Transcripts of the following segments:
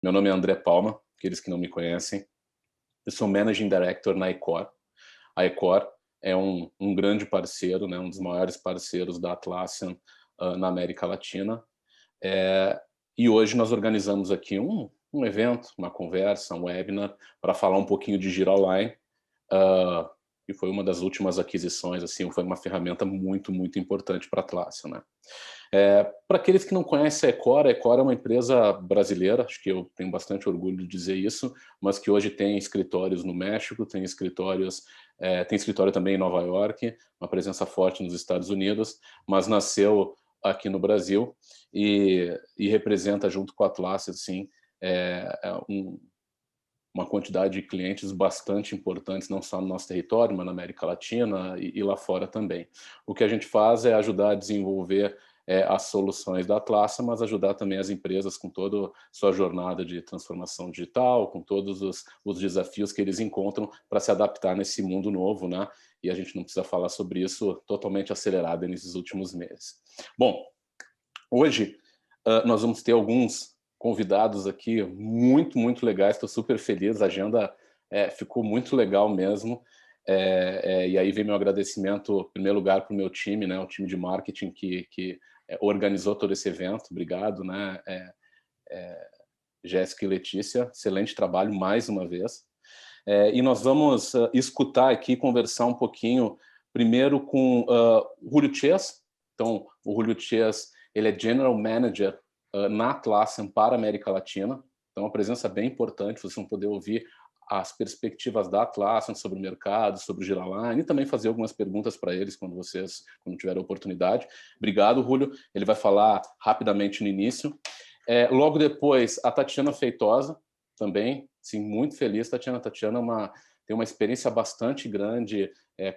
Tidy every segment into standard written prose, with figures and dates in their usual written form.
Meu nome é André Palma, aqueles que não me conhecem. Eu sou Managing Director na Ecor. A Ecor é um grande parceiro, né, um dos maiores parceiros da Atlassian na América Latina. E hoje nós organizamos aqui um evento, uma conversa, um webinar, para falar um pouquinho de Gira Online, que foi uma das últimas aquisições, assim, foi uma ferramenta muito, muito importante para a Atlassian, né? Para aqueles que não conhecem a Ecor é uma empresa brasileira, acho que eu tenho bastante orgulho de dizer isso, mas que hoje tem escritórios no México, tem escritório também em Nova York, uma presença forte nos Estados Unidos, mas nasceu aqui no Brasil e representa, junto com a Atlassian, assim, uma quantidade de clientes bastante importantes, não só no nosso território, mas na América Latina e lá fora também. O que a gente faz é ajudar a desenvolver as soluções da Atlassian, mas ajudar também as empresas com toda a sua jornada de transformação digital, com todos os desafios que eles encontram para se adaptar nesse mundo novo, né? E a gente não precisa falar sobre isso, totalmente acelerado nesses últimos meses. Bom, hoje nós vamos ter alguns convidados aqui muito, muito legais, estou super feliz, a agenda ficou muito legal mesmo. E aí vem meu agradecimento, em primeiro lugar, para o meu time, né, o time de marketing que organizou todo esse evento. Obrigado, né, Jéssica e Letícia, excelente trabalho mais uma vez. E nós vamos escutar aqui, conversar um pouquinho, primeiro com o Julio Ches. Então, o Julio Ches, ele é General Manager na Atlassian para a América Latina. Então, uma presença bem importante, vocês vão poder ouvir as perspectivas da Atlassian sobre o mercado, sobre o Gira Online, e também fazer algumas perguntas para eles quando tiverem a oportunidade. Obrigado, Julio. Ele vai falar rapidamente no início. Logo depois, a Tatiana Feitosa, também, sim, muito feliz. Tatiana tem uma experiência bastante grande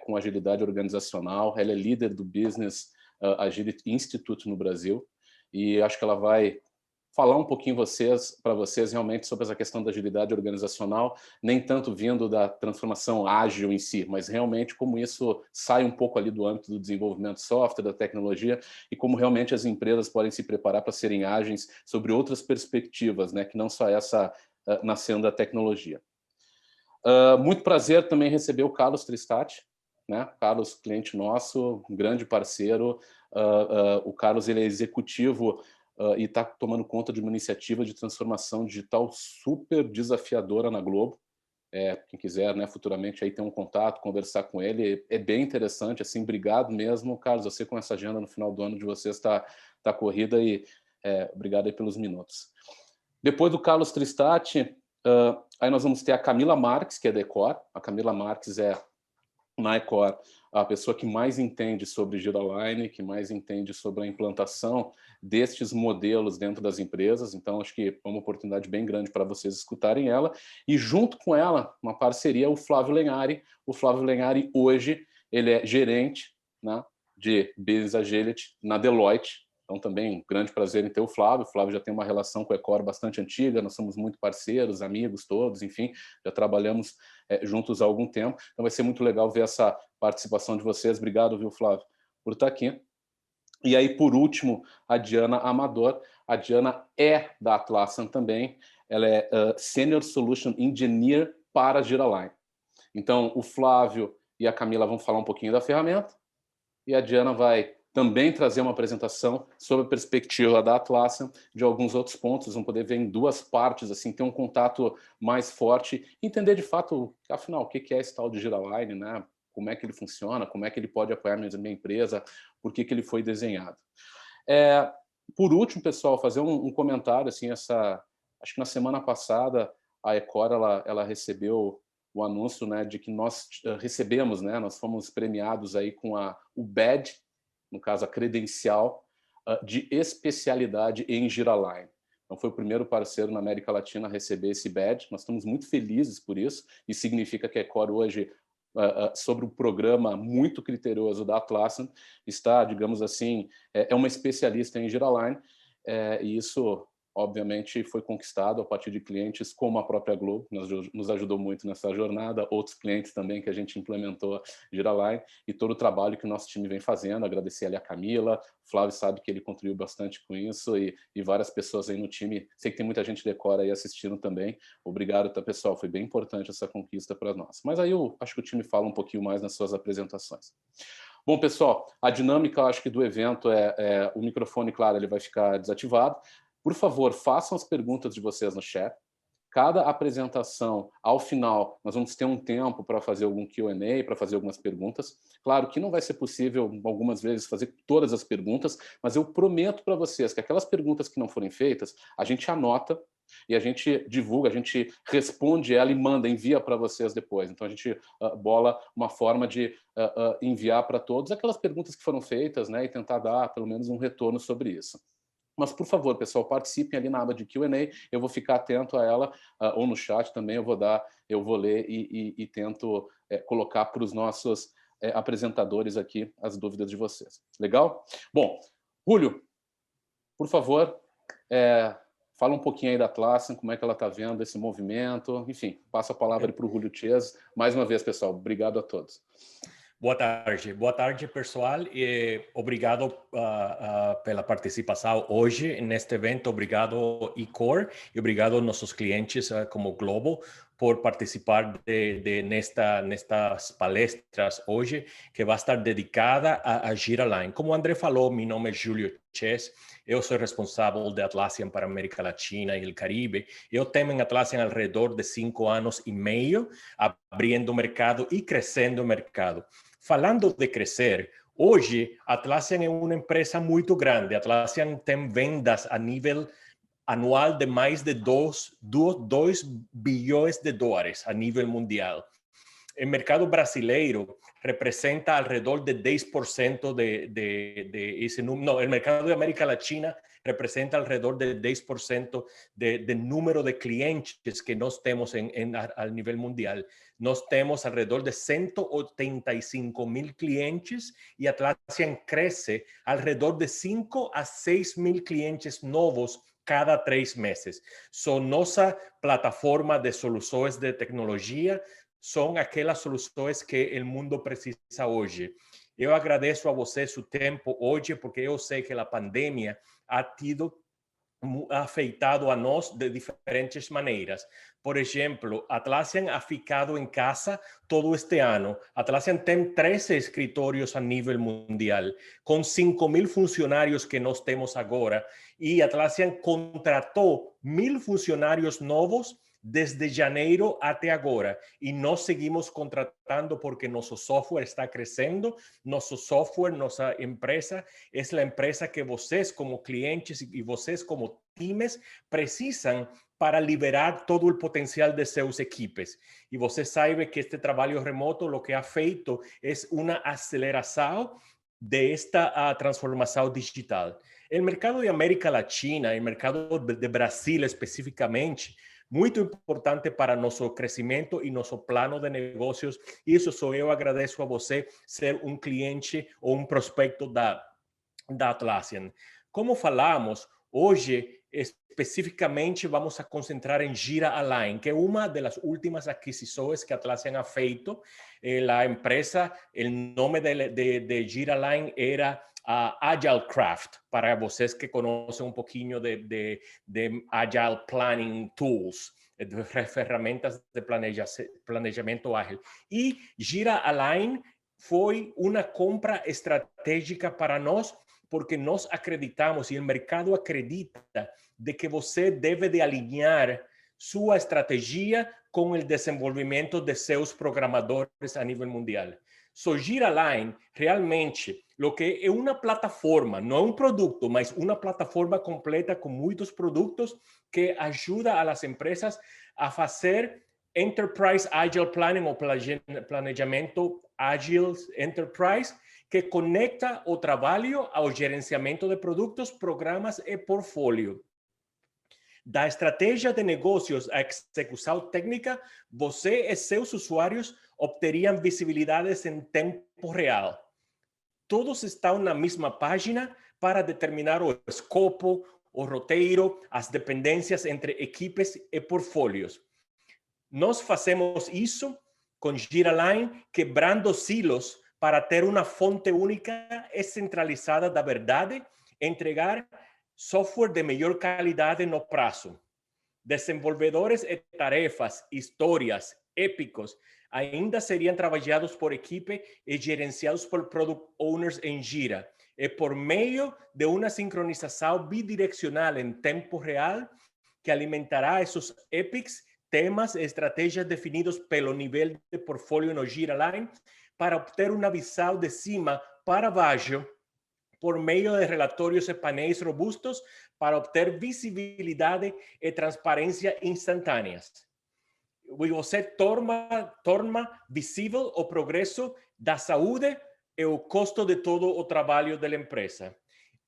com agilidade organizacional. Ela é líder do Business Agility Institute no Brasil, e acho que ela vai falar um pouquinho para vocês realmente sobre essa questão da agilidade organizacional, nem tanto vindo da transformação ágil em si, mas realmente como isso sai um pouco ali do âmbito do desenvolvimento de software, da tecnologia, e como realmente as empresas podem se preparar para serem ágeis sobre outras perspectivas, né, que não só essa nascendo da tecnologia. Muito prazer também receber o Carlos Tristati, né? Carlos, cliente nosso, um grande parceiro. O Carlos, ele é executivo e está tomando conta de uma iniciativa de transformação digital super desafiadora na Globo. Quem quiser, né, futuramente aí ter um contato, conversar com ele, é bem interessante, assim, obrigado mesmo, Carlos, eu sei com essa agenda no final do ano de vocês está corrida e obrigado aí pelos minutos. Depois do Carlos Tristati, aí nós vamos ter a Camila Marques, que é da Ecor. A Camila Marques é, na Ecor, a pessoa que mais entende sobre Gira Online, que mais entende sobre a implantação destes modelos dentro das empresas. Então, acho que é uma oportunidade bem grande para vocês escutarem ela. E junto com ela, uma parceria, o Flávio Lenhari. O Flávio Lenhari, hoje, ele é gerente, né, de Business Agility na Deloitte. Então, também um grande prazer em ter o Flávio. O Flávio já tem uma relação com a Ecor bastante antiga, nós somos muito parceiros, amigos todos, enfim, já trabalhamos juntos há algum tempo. Então, vai ser muito legal ver essa participação de vocês. Obrigado, viu, Flávio, por estar aqui. E aí, por último, a Diana Amador. A Diana é da Atlassian também. Ela é Senior Solution Engineer para Gira Online. Então, o Flávio e a Camila vão falar um pouquinho da ferramenta e a Diana vai também trazer uma apresentação sobre a perspectiva da Atlassian de alguns outros pontos. Vão poder ver em duas partes, assim, ter um contato mais forte, entender de fato, afinal, o que é esse tal de Gira Online, né? Como é que ele funciona, como é que ele pode apoiar minha empresa, por que ele foi desenhado. Por último, pessoal, fazer um comentário, assim, acho que na semana passada a Ecor ela recebeu o anúncio, né, de que nós recebemos, né, nós fomos premiados aí com o badge, no caso a credencial de especialidade em Gira Online. Então foi o primeiro parceiro na América Latina a receber esse badge. Nós estamos muito felizes por isso, e significa que a Ecor hoje, sobre um programa muito criterioso da Atlassian, está, digamos assim, uma especialista em Gira Online, e isso obviamente, foi conquistado a partir de clientes como a própria Globo, nos ajudou muito nessa jornada, outros clientes também que a gente implementou Giraline, e todo o trabalho que o nosso time vem fazendo. Agradecer ali a Camila, o Flávio sabe que ele contribuiu bastante com isso, e várias pessoas aí no time, sei que tem muita gente de Decora aí assistindo também. Obrigado, tá, pessoal? Foi bem importante essa conquista para nós. Mas aí eu acho que o time fala um pouquinho mais nas suas apresentações. Bom, pessoal, a dinâmica, acho que do evento o microfone, claro, ele vai ficar desativado. Por favor, façam as perguntas de vocês no chat. Cada apresentação, ao final, nós vamos ter um tempo para fazer algum Q&A, para fazer algumas perguntas. Claro que não vai ser possível, algumas vezes, fazer todas as perguntas, mas eu prometo para vocês que aquelas perguntas que não forem feitas, a gente anota e a gente divulga, a gente responde ela e manda, envia para vocês depois. Então, a gente bola uma forma de enviar para todos aquelas perguntas que foram feitas, né, e tentar dar, pelo menos, um retorno sobre isso. Mas, por favor, pessoal, participem ali na aba de Q&A, eu vou ficar atento a ela, ou no chat também, eu vou ler e tento colocar para os nossos apresentadores aqui as dúvidas de vocês. Legal? Bom, Julio, por favor, fala um pouquinho aí da Atlassian, como é que ela está vendo esse movimento, enfim, passo a palavra para o Julio Chiesa. Mais uma vez, pessoal, obrigado a todos. Boa tarde, pessoal. Obrigado pela participação hoje neste evento. Obrigado, Icor, e obrigado aos nossos clientes como Globo por participar nestas palestras hoje, que vai estar dedicada a Giraline. Como o André falou, meu nome é Julio Chiesa. Eu sou responsável de Atlassian para a América Latina e o Caribe. Eu tenho em Atlassian ao redor de 5 anos e meio, abrindo o mercado e crescendo o mercado. Falando de crescer, hoje a Atlassian é uma empresa muito grande. A Atlassian tem vendas a nível anual de mais de 2 bilhões de dólares a nível mundial. O mercado brasileiro representa alrededor de 10% de esse número. No, el mercado de América Latina representa alrededor de 10% de número de clientes que nós temos a nível mundial. Nós temos alrededor de 185,000 clientes e a Atlassian cresce alrededor de 5 a 6,000 clientes novos cada 3 meses. São nossa plataforma de soluções de tecnologia, são aquelas soluções que o mundo precisa hoje. Eu agradeço a vocês o tempo hoje, porque eu sei que a pandemia ha afetado a nós de diferentes maneiras. Por exemplo, a Atlassian ha ficado em casa todo este ano. A Atlassian tem 13 escritórios a nível mundial, com 5,000 funcionários que nós temos agora, e a Atlassian contratou 1,000 funcionários novos desde janeiro até agora, e nós seguimos contratando porque nosso software está crescendo. Nosso software, nossa empresa, é a empresa que vocês como clientes e vocês como times precisam para liberar todo o potencial de seus equipes. E você sabe que este trabalho remoto o que ha feito é uma aceleração desta transformação digital. O mercado de América Latina, o mercado de Brasil especificamente, muito importante para nosso crescimento e nosso plano de negócios. Isso só eu agradeço a você ser um cliente ou um prospecto da Atlassian. Como falamos, hoje especificamente vamos a concentrar em Gira Align, que é uma das últimas aquisições que a Atlassian ha feito. A empresa, o nome de Gira Align era Agile Craft, para vocês que conhecem um pouquinho de Agile Planning Tools, de ferramentas de planejamento ágil. E Gira Align foi uma compra estratégica para nós, porque nós acreditamos e o mercado acredita de que você deve de alinhar sua estratégia com o desenvolvimento de seus programadores a nível mundial. So, Gira Align realmente o que é uma plataforma, não é um produto, mas uma plataforma completa com muitos produtos que ajuda as empresas a fazer Enterprise Agile Planning ou planejamento Agile Enterprise, que conecta o trabalho ao gerenciamento de produtos, programas e portfólio. Da estratégia de negócios à execução técnica, você e seus usuários obteriam visibilidades em tempo real. Todos estão na mesma página para determinar o escopo, o roteiro, as dependências entre equipes e portfólios. Nós fazemos isso com Gira Line, quebrando silos para ter uma fonte única e centralizada da verdade, entregar software de melhor qualidade no prazo. Desenvolvedores e tarefas, histórias, épicos, ainda seriam trabalhados por equipe e gerenciados por Product Owners em Gira, e por meio de uma sincronização bidirecional em tempo real que alimentará esses epics, temas e estratégias definidos pelo nível de portfólio no Gira Line para obter uma visão de cima para baixo por meio de relatórios e painéis robustos para obter visibilidade e transparência instantâneas. Você torna visível o progresso da saúde e o custo de todo o trabalho da empresa.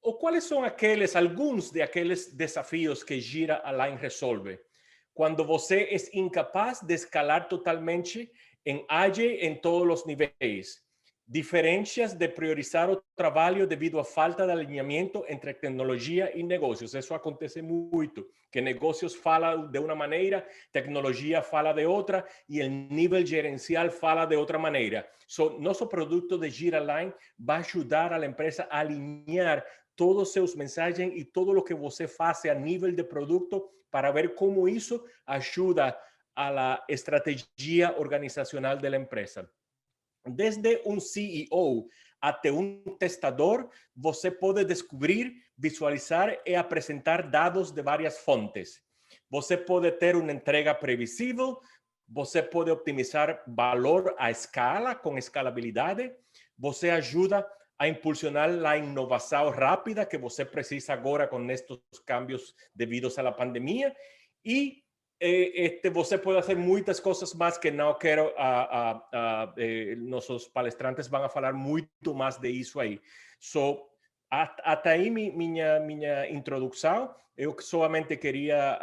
Ou quais são alguns daqueles desafios que Gira Align resolve? Quando você é incapaz de escalar totalmente em Agile em todos os níveis. Diferenças de priorizar o trabalho devido à falta de alinhamento entre tecnologia e negócios. Isso acontece muito, que negócios falam de uma maneira, tecnologia fala de outra e o nível gerencial fala de outra maneira. Nosso produto de Gira Line vai ajudar a empresa a alinhar todos os seus mensagens e tudo o que você faz a nível de produto para ver como isso ajuda a estratégia organizacional da empresa. Desde um CEO até um testador, você pode descobrir, visualizar e apresentar dados de várias fontes. Você pode ter uma entrega previsível, você pode optimizar valor à escala, com escalabilidade, você ajuda a impulsionar a inovação rápida que você precisa agora com estes cambios devidos à pandemia e você pode fazer muitas coisas mais que não quero, nossos palestrantes vão falar muito mais de isso aí. Até aí minha introdução. Eu somente queria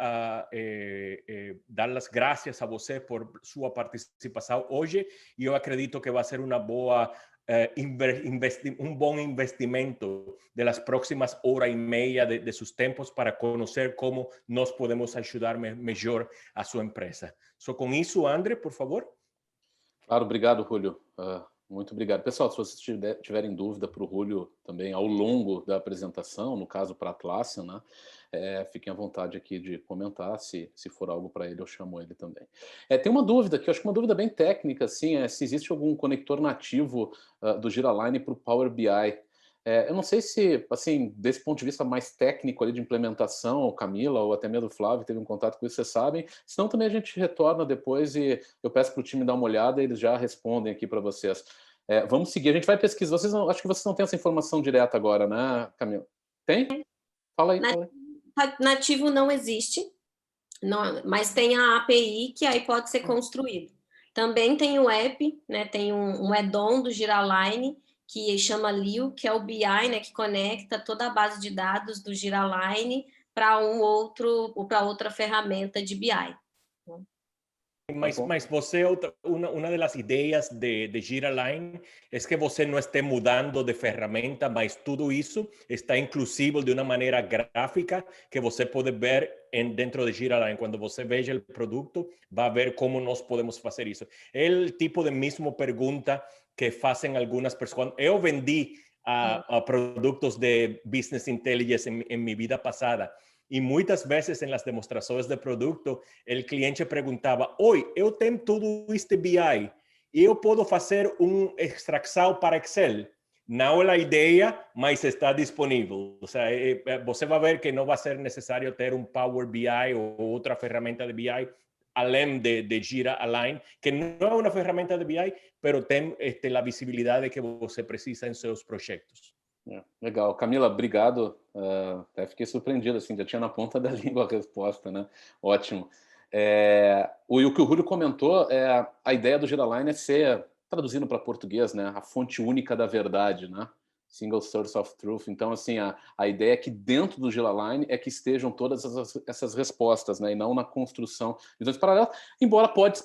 dar as graças a você por sua participação hoje e eu acredito que vai ser uma boa bom investimento das próximas hora e meia de seus tempos para conhecer como nós podemos ajudar melhor a sua empresa. Com isso, André, por favor. Claro, obrigado, Julio. Muito obrigado. Pessoal, se vocês tiverem dúvida para o Julio também ao longo da apresentação, no caso para a Atlassian, né, fiquem à vontade aqui de comentar, se for algo para ele, eu chamo ele também. Tem uma dúvida aqui, eu acho que uma dúvida bem técnica, assim, se existe algum conector nativo do Gira Align para o Power BI. Eu não sei se, assim, desse ponto de vista mais técnico ali de implementação, ou Camila, ou até mesmo o Flávio teve um contato com isso, vocês sabem. Senão também a gente retorna depois e eu peço para o time dar uma olhada e eles já respondem aqui para vocês. Vamos seguir, a gente vai pesquisar. Acho que vocês não têm essa informação direta agora, né, Camila? Tem? Fala aí. Nativo não existe, mas tem a API que aí pode ser construído. Também tem o app, né, tem um add-on do Gira Align, que chama Liu, que é o BI, né, que conecta toda a base de dados do Gira Align para outra ferramenta de BI. Mas você, uma das ideias de Gira Align é que você não esteja mudando de ferramenta, mas tudo isso está inclusivo de uma maneira gráfica que você pode ver dentro de Gira Align. Quando você veja o produto, vai ver como nós podemos fazer isso. É o tipo de mesma pergunta que fazem algumas pessoas. Eu vendi a produtos de Business Intelligence em minha vida passada. E muitas vezes, nas demonstrações de produto, o cliente perguntava: oi, eu tenho tudo este BI e eu posso fazer uma extração para Excel? Não é a ideia, mas está disponível. Ou seja, você vai ver que não vai ser necessário ter um Power BI ou outra ferramenta de BI, além de Gira Align, que não é uma ferramenta de BI, mas tem a visibilidade que você precisa em seus projetos. Legal. Camila, obrigado. Até fiquei surpreendido, assim, já tinha na ponta da língua a resposta, né? Ótimo. O que o Julio comentou, a ideia do Gira Align é ser, traduzindo para português, né, a fonte única da verdade, né? Single Source of Truth. Então, assim, a ideia é que dentro do Gira Align é que estejam todas essas respostas, né, e não na construção de visões paralelas, embora pode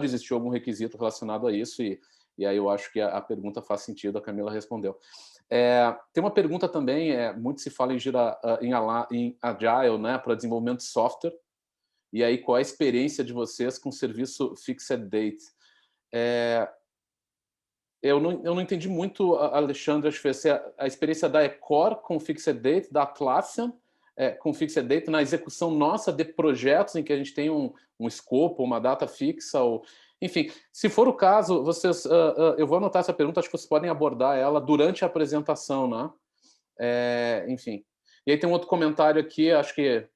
existir algum requisito relacionado a isso, e aí eu acho que a pergunta faz sentido, a Camila respondeu. Tem uma pergunta também, muito se fala em Agile, né, para desenvolvimento de software, e aí qual a experiência de vocês com o serviço Fixed Date? Eu não entendi muito, Alexandre, acho que foi a experiência da Ecor com Fixed Date, da Atlassian com Fixed Date, na execução nossa de projetos em que a gente tem um escopo, uma data fixa, enfim, se for o caso, vocês, eu vou anotar essa pergunta, acho que vocês podem abordar ela durante a apresentação, né? Enfim. E aí tem um outro comentário aqui, acho que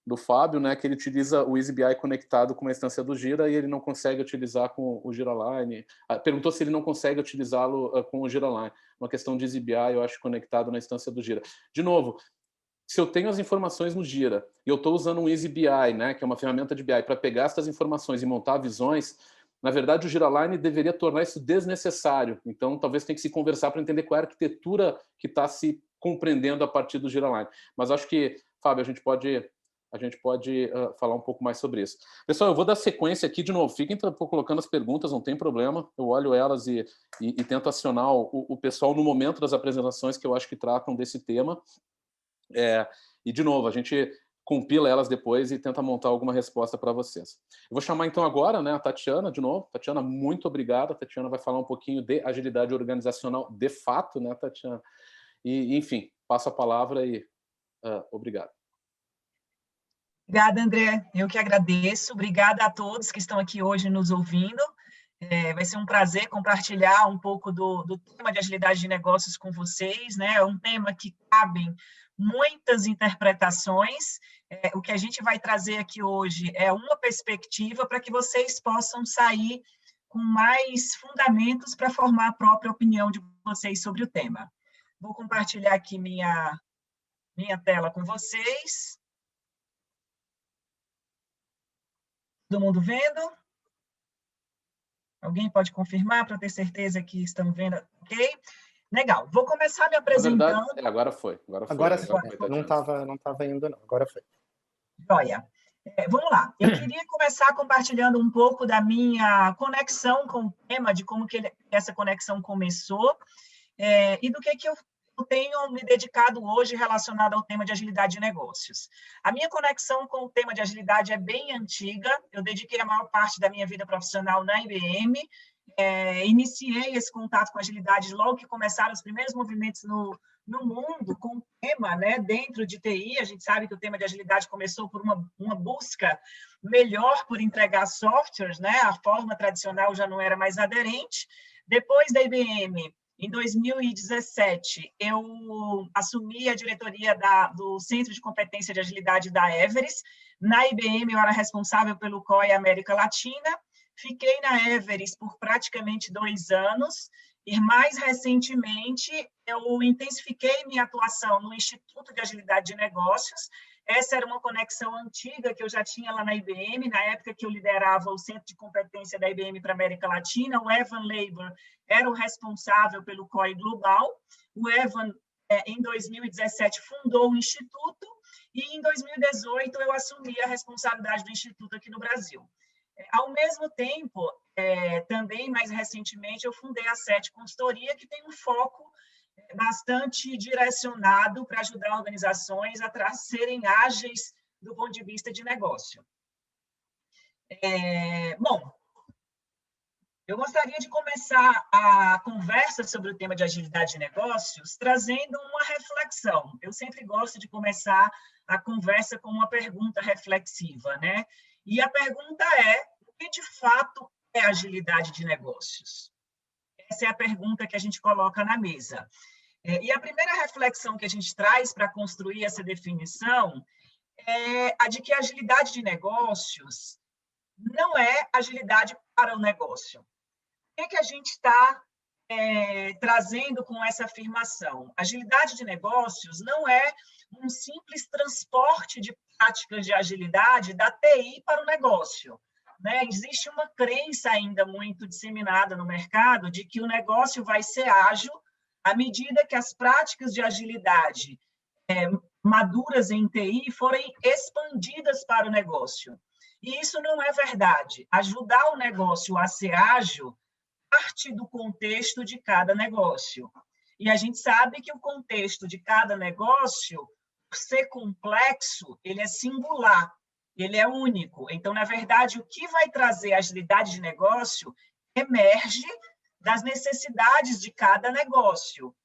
do Fábio, né, que ele utiliza o EasyBI conectado com uma instância do Gira e ele não consegue utilizar com o GiraLine. Perguntou se ele não consegue utilizá-lo com o GiraLine. Uma questão de EasyBI, eu acho, conectado na instância do Gira. De novo, se eu tenho as informações no Gira e eu estou usando um EasyBI, né, que é uma ferramenta de BI, para pegar essas informações e montar visões, na verdade, o GiraLine deveria tornar isso desnecessário. Então, talvez tenha que se conversar para entender qual é a arquitetura que está se compreendendo a partir do GiraLine. Mas acho que, Fábio, a gente pode falar um pouco mais sobre isso. Pessoal, eu vou dar sequência aqui de novo. Fiquem colocando as perguntas, não tem problema. Eu olho elas e tento acionar o pessoal no momento das apresentações que eu acho que tratam desse tema. E, de novo, a gente compila elas depois e tenta montar alguma resposta para vocês. Eu vou chamar, então, agora, né, a Tatiana, de novo. Tatiana, muito obrigada. A Tatiana vai falar um pouquinho de agilidade organizacional de fato, né, Tatiana? E, enfim, passo a palavra e obrigado. Obrigada, André. Eu que agradeço. Obrigada a todos que estão aqui hoje nos ouvindo. Vai ser um prazer compartilhar um pouco do tema de agilidade de negócios com vocês, né? É um tema que cabem muitas interpretações. O que a gente vai trazer aqui hoje é uma perspectiva para que vocês possam sair com mais fundamentos para formar a própria opinião de vocês sobre o tema. Vou compartilhar aqui minha tela com vocês. Todo mundo vendo? Alguém pode confirmar para ter certeza que estão vendo? Ok? Legal. Vou começar me apresentando. Verdade, agora foi. Agora foi. Não estava indo, não. Agora foi. Joia. Vamos lá. Eu queria começar compartilhando um pouco da minha conexão com o tema, de como que essa conexão começou e do que eu tenho me dedicado hoje relacionado ao tema de agilidade de negócios. A minha conexão com o tema de agilidade é bem antiga. Eu dediquei a maior parte da minha vida profissional na IBM. Iniciei esse contato com agilidade logo que começaram os primeiros movimentos no mundo com o tema, né, dentro de TI. A gente sabe que o tema de agilidade começou por uma busca melhor por entregar softwares, né? A forma tradicional já não era mais aderente. Depois da IBM, em 2017, eu assumi a diretoria do Centro de Competência de Agilidade da Everest. Na IBM, eu era responsável pelo COI América Latina. Fiquei na Everest por praticamente 2 anos e, mais recentemente, eu intensifiquei minha atuação no Instituto de Agilidade de Negócios. Essa era uma conexão antiga que eu já tinha lá na IBM, na época que eu liderava o Centro de Competência da IBM para a América Latina. O Evan Leiber era o responsável pelo COI Global. O Evan, em 2017, fundou o Instituto e, em 2018, eu assumi a responsabilidade do Instituto aqui no Brasil. Ao mesmo tempo, também, mais recentemente, eu fundei a SET Consultoria, que tem um foco bastante direcionado para ajudar organizações a serem ágeis do ponto de vista de negócio. Bom, eu gostaria de começar a conversa sobre o tema de agilidade de negócios trazendo uma reflexão. Eu sempre gosto de começar a conversa com uma pergunta reflexiva, né? E a pergunta é: o que de fato é agilidade de negócios? Essa é a pergunta que a gente coloca na mesa. E a primeira reflexão que a gente traz para construir essa definição é a de que a agilidade de negócios não é agilidade para o negócio. O que a gente está trazendo com essa afirmação? Agilidade de negócios não é um simples transporte de práticas de agilidade da TI para o negócio, né? Existe uma crença ainda muito disseminada no mercado de que o negócio vai ser ágil à medida que as práticas de agilidade maduras em TI forem expandidas para o negócio. E isso não é verdade. Ajudar o negócio a ser ágil parte do contexto de cada negócio. E a gente sabe que o contexto de cada negócio, por ser complexo, ele é singular, ele é único. Então, na verdade, o que vai trazer agilidade de negócio emerge das necessidades de cada negócio.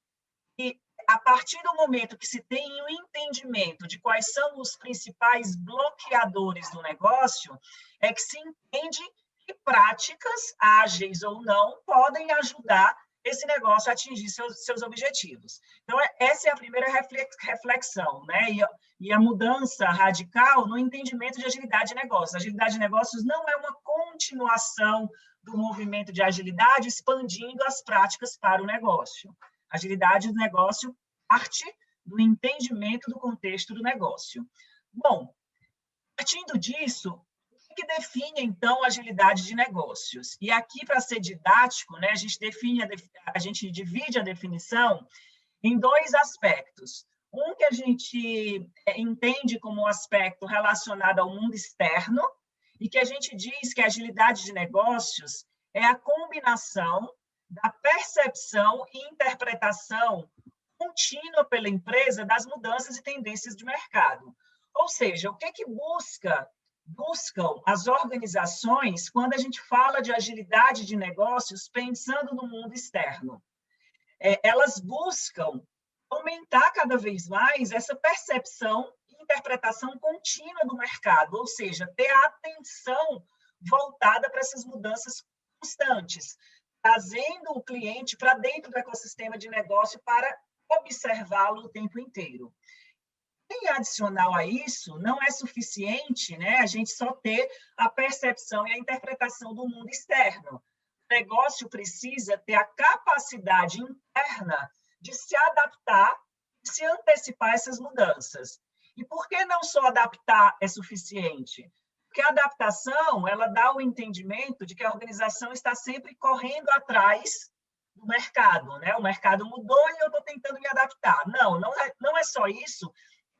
E, a partir do momento que se tem o entendimento de quais são os principais bloqueadores do negócio, é que se entende que práticas, ágeis ou não, podem ajudar esse negócio a atingir seus objetivos. Então, essa é a primeira reflexão, né? E a mudança radical no entendimento de agilidade de negócios. Agilidade de negócios não é uma continuação do movimento de agilidade expandindo as práticas para o negócio. Agilidade do negócio parte do entendimento do contexto do negócio. Bom, partindo disso, o que define, então, a agilidade de negócios? E aqui, para ser didático, né, a gente divide a definição em dois aspectos. Um que a gente entende como um aspecto relacionado ao mundo externo, e que a gente diz que a agilidade de negócios é a combinação da percepção e interpretação contínua pela empresa das mudanças e tendências de mercado. Ou seja, o que buscam as organizações quando a gente fala de agilidade de negócios pensando no mundo externo? Elas buscam aumentar cada vez mais essa percepção e interpretação contínua do mercado, ou seja, ter a atenção voltada para essas mudanças constantes, trazendo o cliente para dentro do ecossistema de negócio para observá-lo o tempo inteiro. E, adicional a isso, não é suficiente, né, a gente só ter a percepção e a interpretação do mundo externo. O negócio precisa ter a capacidade interna de se adaptar, se antecipar a essas mudanças. E por que não só adaptar é suficiente? Porque a adaptação, ela dá o entendimento de que a organização está sempre correndo atrás do mercado, né? O mercado mudou e eu estou tentando me adaptar. Não é só isso.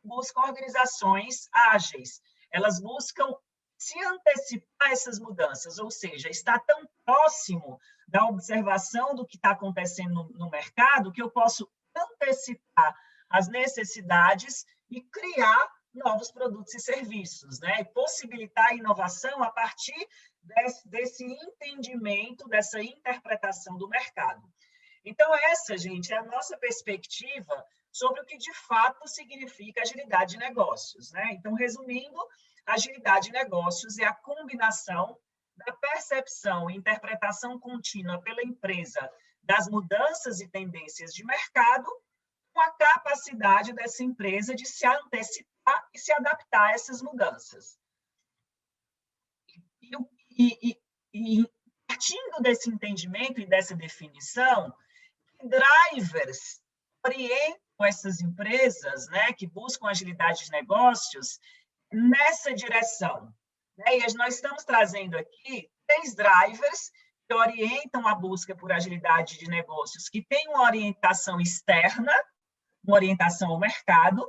Buscam organizações ágeis. Elas buscam se antecipar essas mudanças, ou seja, está tão próximo da observação do que está acontecendo no mercado que eu posso antecipar as necessidades e criar novos produtos e serviços, né? E possibilitar a inovação a partir desse entendimento, dessa interpretação do mercado. Então, essa, gente, é a nossa perspectiva sobre o que, de fato, significa agilidade de negócios, né? Então, resumindo, agilidade de negócios é a combinação da percepção e interpretação contínua pela empresa das mudanças e tendências de mercado com a capacidade dessa empresa de se antecipar e se adaptar a essas mudanças. E partindo desse entendimento e dessa definição, drivers orientam essas empresas, né, que buscam agilidade de negócios nessa direção. Né? E nós estamos trazendo aqui 3 drivers que orientam a busca por agilidade de negócios, que tem uma orientação externa, uma orientação ao mercado,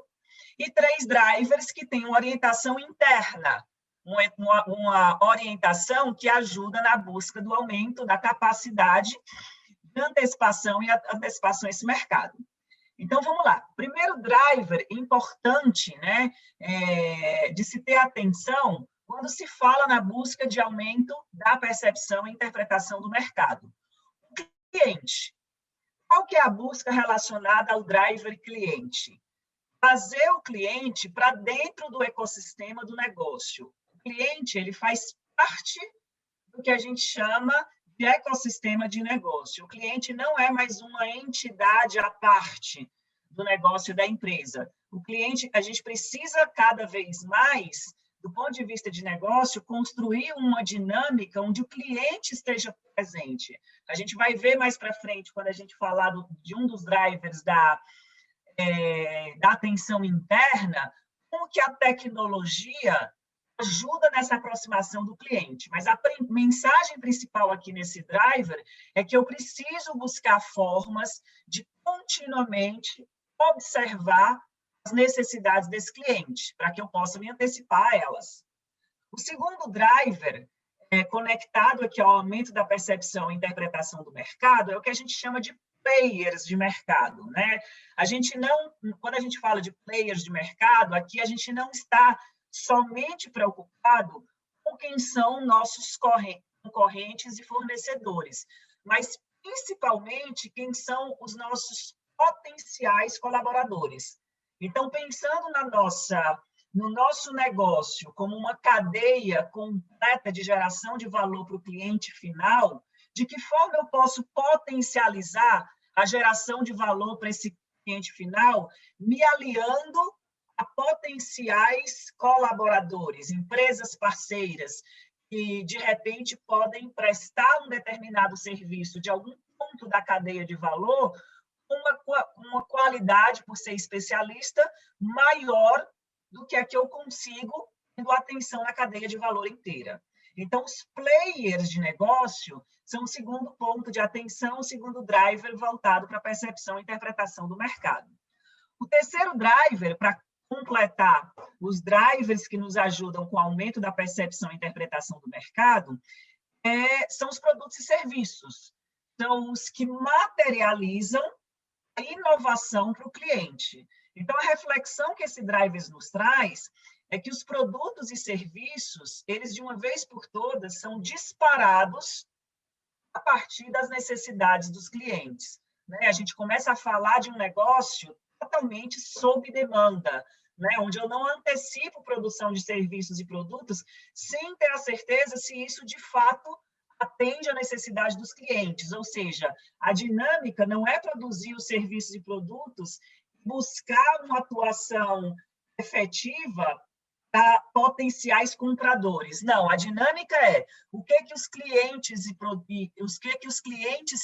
e 3 drivers que têm uma orientação interna, uma orientação que ajuda na busca do aumento da capacidade de antecipação e antecipação a esse mercado. Então, vamos lá. Primeiro driver importante, né, de se ter atenção quando se fala na busca de aumento da percepção e interpretação do mercado. O cliente. Qual que é a busca relacionada ao driver cliente? Trazer o cliente para dentro do ecossistema do negócio. O cliente, ele faz parte do que a gente chama de ecossistema de negócio. O cliente não é mais uma entidade à parte do negócio da empresa. O cliente, a gente precisa cada vez mais, do ponto de vista de negócio, construir uma dinâmica onde o cliente esteja presente. A gente vai ver mais para frente, quando a gente falar de um dos drivers da atenção interna, como que a tecnologia ajuda nessa aproximação do cliente. Mas a mensagem principal aqui nesse driver é que eu preciso buscar formas de continuamente observar as necessidades desse cliente, para que eu possa me antecipar a elas. O segundo driver, conectado aqui ao aumento da percepção e interpretação do mercado, é o que a gente chama de players de mercado, né? Quando a gente fala de players de mercado, aqui a gente não está somente preocupado com quem são nossos concorrentes e fornecedores, mas principalmente quem são os nossos potenciais colaboradores. Então, pensando no nosso negócio como uma cadeia completa de geração de valor para o cliente final, de que forma eu posso potencializar a geração de valor para esse cliente final, me aliando a potenciais colaboradores, empresas parceiras, que, de repente, podem prestar um determinado serviço de algum ponto da cadeia de valor com uma qualidade, por ser especialista, maior do que a que eu consigo tendo atenção na cadeia de valor inteira. Então, os players de negócio são o segundo ponto de atenção, o segundo driver voltado para a percepção e interpretação do mercado. O terceiro driver, para completar os drivers que nos ajudam com o aumento da percepção e interpretação do mercado, são os produtos e serviços. São os que materializam a inovação para o cliente. Então, a reflexão que esse driver nos traz é que os produtos e serviços, eles, de uma vez por todas, são disparados a partir das necessidades dos clientes, né? A gente começa a falar de um negócio totalmente sob demanda, né? Onde eu não antecipo produção de serviços e produtos sem ter a certeza se isso, de fato, atende à necessidade dos clientes. Ou seja, a dinâmica não é produzir os serviços e produtos, buscar uma atuação efetiva para potenciais compradores. Não, a dinâmica é o que os clientes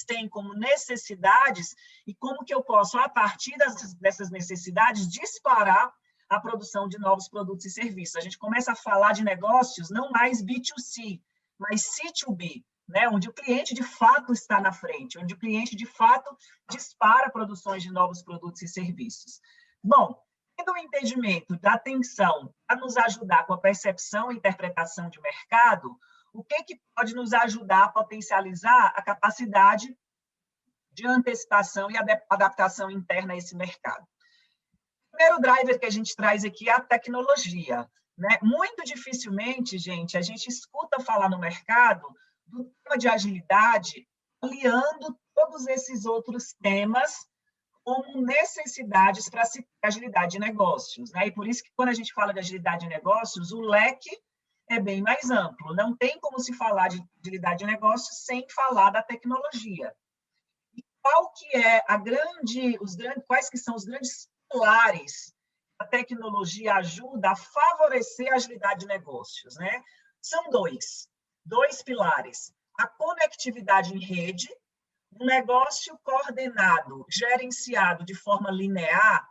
têm como necessidades e como que eu posso, a partir dessas necessidades, disparar a produção de novos produtos e serviços. A gente começa a falar de negócios não mais B2C, mas C2B, né? Onde o cliente, de fato, está na frente, onde o cliente, de fato, dispara produções de novos produtos e serviços. Bom, tendo o entendimento da atenção para nos ajudar com a percepção e interpretação de mercado, o que pode nos ajudar a potencializar a capacidade de antecipação e adaptação interna a esse mercado? O primeiro driver que a gente traz aqui é a tecnologia, né? Muito dificilmente, gente, a gente escuta falar no mercado do tema de agilidade aliando todos esses outros temas como necessidades para se ter agilidade de negócios, né? E por isso que, quando a gente fala de agilidade de negócios, o leque é bem mais amplo. Não tem como se falar de agilidade de negócios sem falar da tecnologia. E qual que é quais que são os grandes pilares que a tecnologia ajuda a favorecer a agilidade de negócios, né? São dois pilares. A conectividade em rede. Um negócio coordenado, gerenciado de forma linear,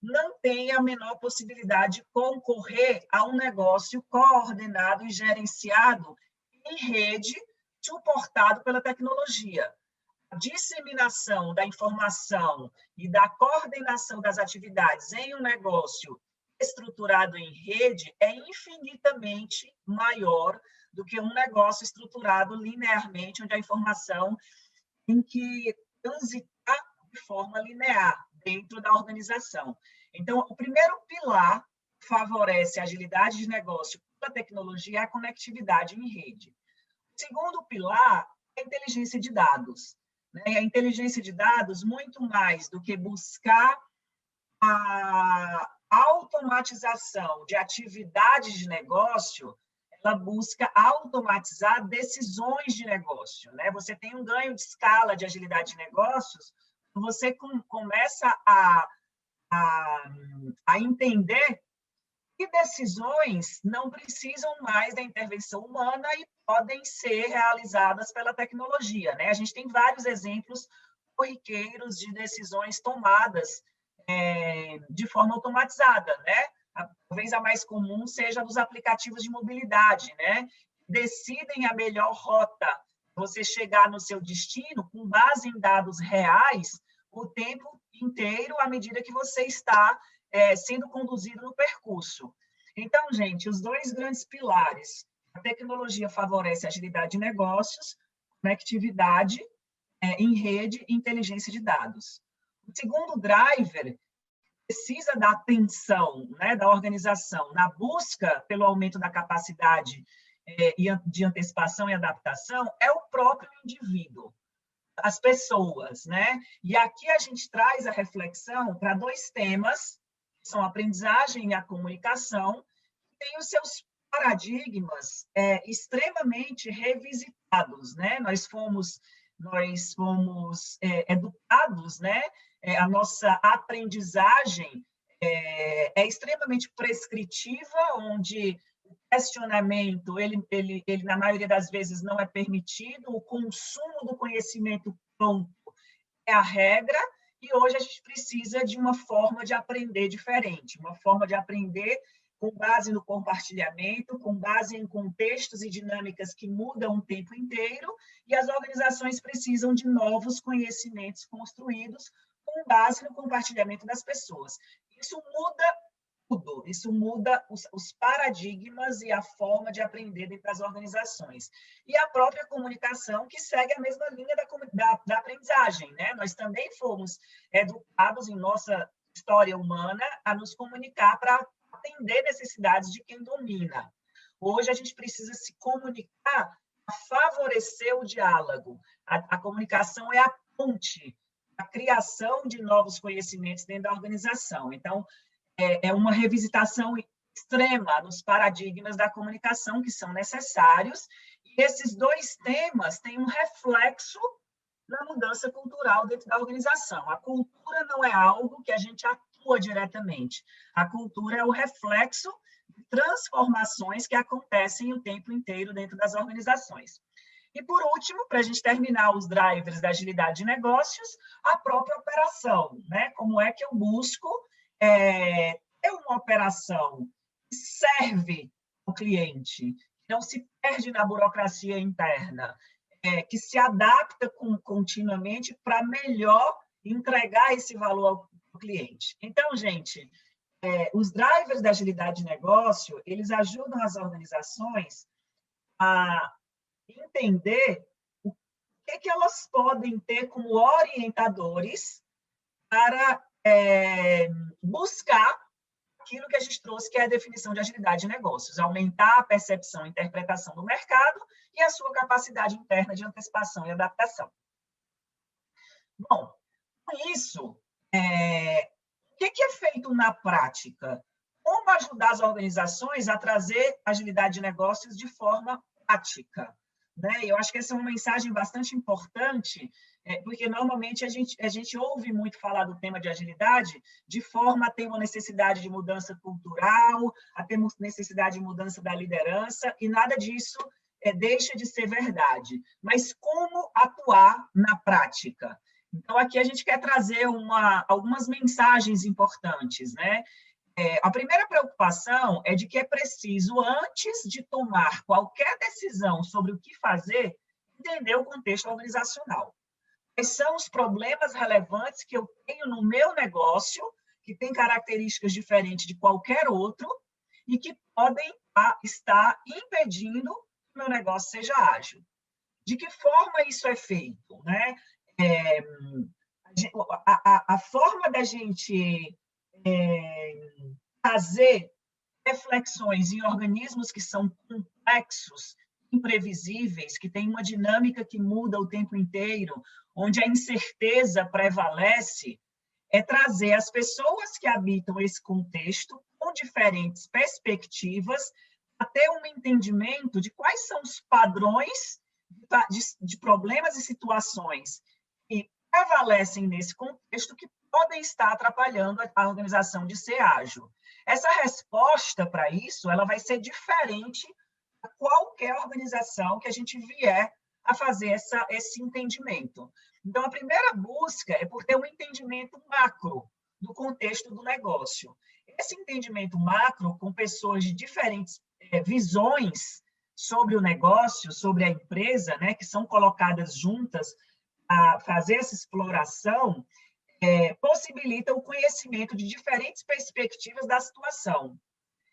não tem a menor possibilidade de concorrer a um negócio coordenado e gerenciado em rede, suportado pela tecnologia. A disseminação da informação e da coordenação das atividades em um negócio estruturado em rede é infinitamente maior do que um negócio estruturado linearmente, onde a informação tem que transitar de forma linear dentro da organização. Então, o primeiro pilar que favorece a agilidade de negócio pela tecnologia é a conectividade em rede. O segundo pilar é a inteligência de dados, né? E a inteligência de dados, muito mais do que buscar a automatização de atividades de negócio, ela busca automatizar decisões de negócio, né? Você tem um ganho de escala de agilidade de negócios, você começa a entender que decisões não precisam mais da intervenção humana e podem ser realizadas pela tecnologia, né? A gente tem vários exemplos corriqueiros de decisões tomadas de forma automatizada, né? Talvez a mais comum seja dos aplicativos de mobilidade, né? Decidem a melhor rota, você chegar no seu destino com base em dados reais o tempo inteiro, à medida que você está sendo conduzido no percurso. Então, gente, os dois grandes pilares, a tecnologia favorece a agilidade de negócios, conectividade em rede e inteligência de dados. O segundo driver precisa da atenção, né, da organização na busca pelo aumento da capacidade de antecipação e adaptação é o próprio indivíduo, as pessoas, né? E aqui a gente traz a reflexão para dois temas, que são a aprendizagem e a comunicação, que têm os seus paradigmas extremamente revisitados, né? Nós fomos educados, né? A nossa aprendizagem é extremamente prescritiva, onde o questionamento, ele, na maioria das vezes, não é permitido, o consumo do conhecimento pronto é a regra, e hoje a gente precisa de uma forma de aprender diferente, uma forma de aprender com base no compartilhamento, com base em contextos e dinâmicas que mudam o tempo inteiro, e as organizações precisam de novos conhecimentos construídos com base no compartilhamento das pessoas. Isso muda tudo, isso muda os paradigmas e a forma de aprender dentro das organizações. E a própria comunicação, que segue a mesma linha da aprendizagem, né? Nós também fomos educados em nossa história humana a nos comunicar para atender necessidades de quem domina. Hoje a gente precisa se comunicar para favorecer o diálogo. A comunicação é a ponte, a criação de novos conhecimentos dentro da organização. Então, é uma revisitação extrema nos paradigmas da comunicação que são necessários, e esses dois temas têm um reflexo na mudança cultural dentro da organização. A cultura não é algo que a gente atua diretamente. A cultura é o reflexo de transformações que acontecem o tempo inteiro dentro das organizações. E, por último, para a gente terminar os drivers da agilidade de negócios, a própria operação, né? Como é que eu busco ter uma operação que serve ao cliente, que não se perde na burocracia interna, que se adapta continuamente para melhor entregar esse valor ao cliente. Então, gente, os drivers da agilidade de negócio, eles ajudam as organizações a entender o que elas podem ter como orientadores para buscar aquilo que a gente trouxe, que é a definição de agilidade de negócios, aumentar a percepção e interpretação do mercado e a sua capacidade interna de antecipação e adaptação. Bom, com isso, o que é feito na prática? Como ajudar as organizações a trazer agilidade de negócios de forma prática? Né? Eu acho que essa é uma mensagem bastante importante, porque normalmente a gente ouve muito falar do tema de agilidade de forma a ter uma necessidade de mudança cultural, a ter necessidade de mudança da liderança, e nada disso deixa de ser verdade. Mas como atuar na prática? Então, aqui a gente quer trazer algumas mensagens importantes, né? A primeira preocupação é de que é preciso, antes de tomar qualquer decisão sobre o que fazer, entender o contexto organizacional. Quais são os problemas relevantes que eu tenho no meu negócio, que tem características diferentes de qualquer outro, e que podem estar impedindo que o meu negócio seja ágil. De que forma isso é feito? Né? A forma da gente fazer reflexões em organismos que são complexos, imprevisíveis, que têm uma dinâmica que muda o tempo inteiro, onde a incerteza prevalece, é trazer as pessoas que habitam esse contexto com diferentes perspectivas, a ter um entendimento de quais são os padrões de problemas e situações que prevalecem nesse contexto que podem estar atrapalhando a organização de ser ágil. Essa resposta para isso, ela vai ser diferente a qualquer organização que a gente vier a fazer esse entendimento. Então, a primeira busca é por ter um entendimento macro do contexto do negócio. Esse entendimento macro, com pessoas de diferentes visões sobre o negócio, sobre a empresa, né, que são colocadas juntas a fazer essa exploração, possibilita o conhecimento de diferentes perspectivas da situação.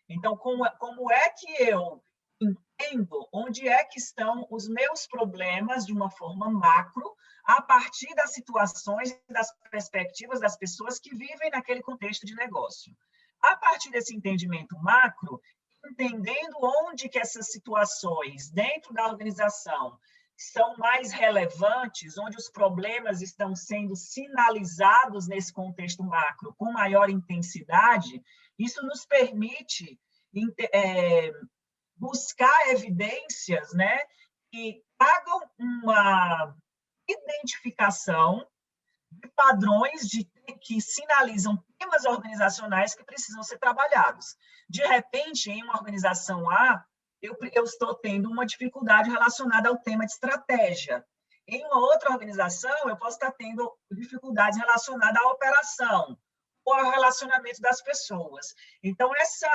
Então, como é que eu entendo onde é que estão os meus problemas de uma forma macro, a partir das situações, das perspectivas das pessoas que vivem naquele contexto de negócio. A partir desse entendimento macro, entendendo onde que essas situações dentro da organização são mais relevantes, onde os problemas estão sendo sinalizados nesse contexto macro com maior intensidade, isso nos permite buscar evidências, né, que tragam uma identificação de padrões que sinalizam temas organizacionais que precisam ser trabalhados. De repente, em uma organização A, eu estou tendo uma dificuldade relacionada ao tema de estratégia. Em uma outra organização, eu posso estar tendo dificuldades relacionadas à operação ou ao relacionamento das pessoas. Então, essa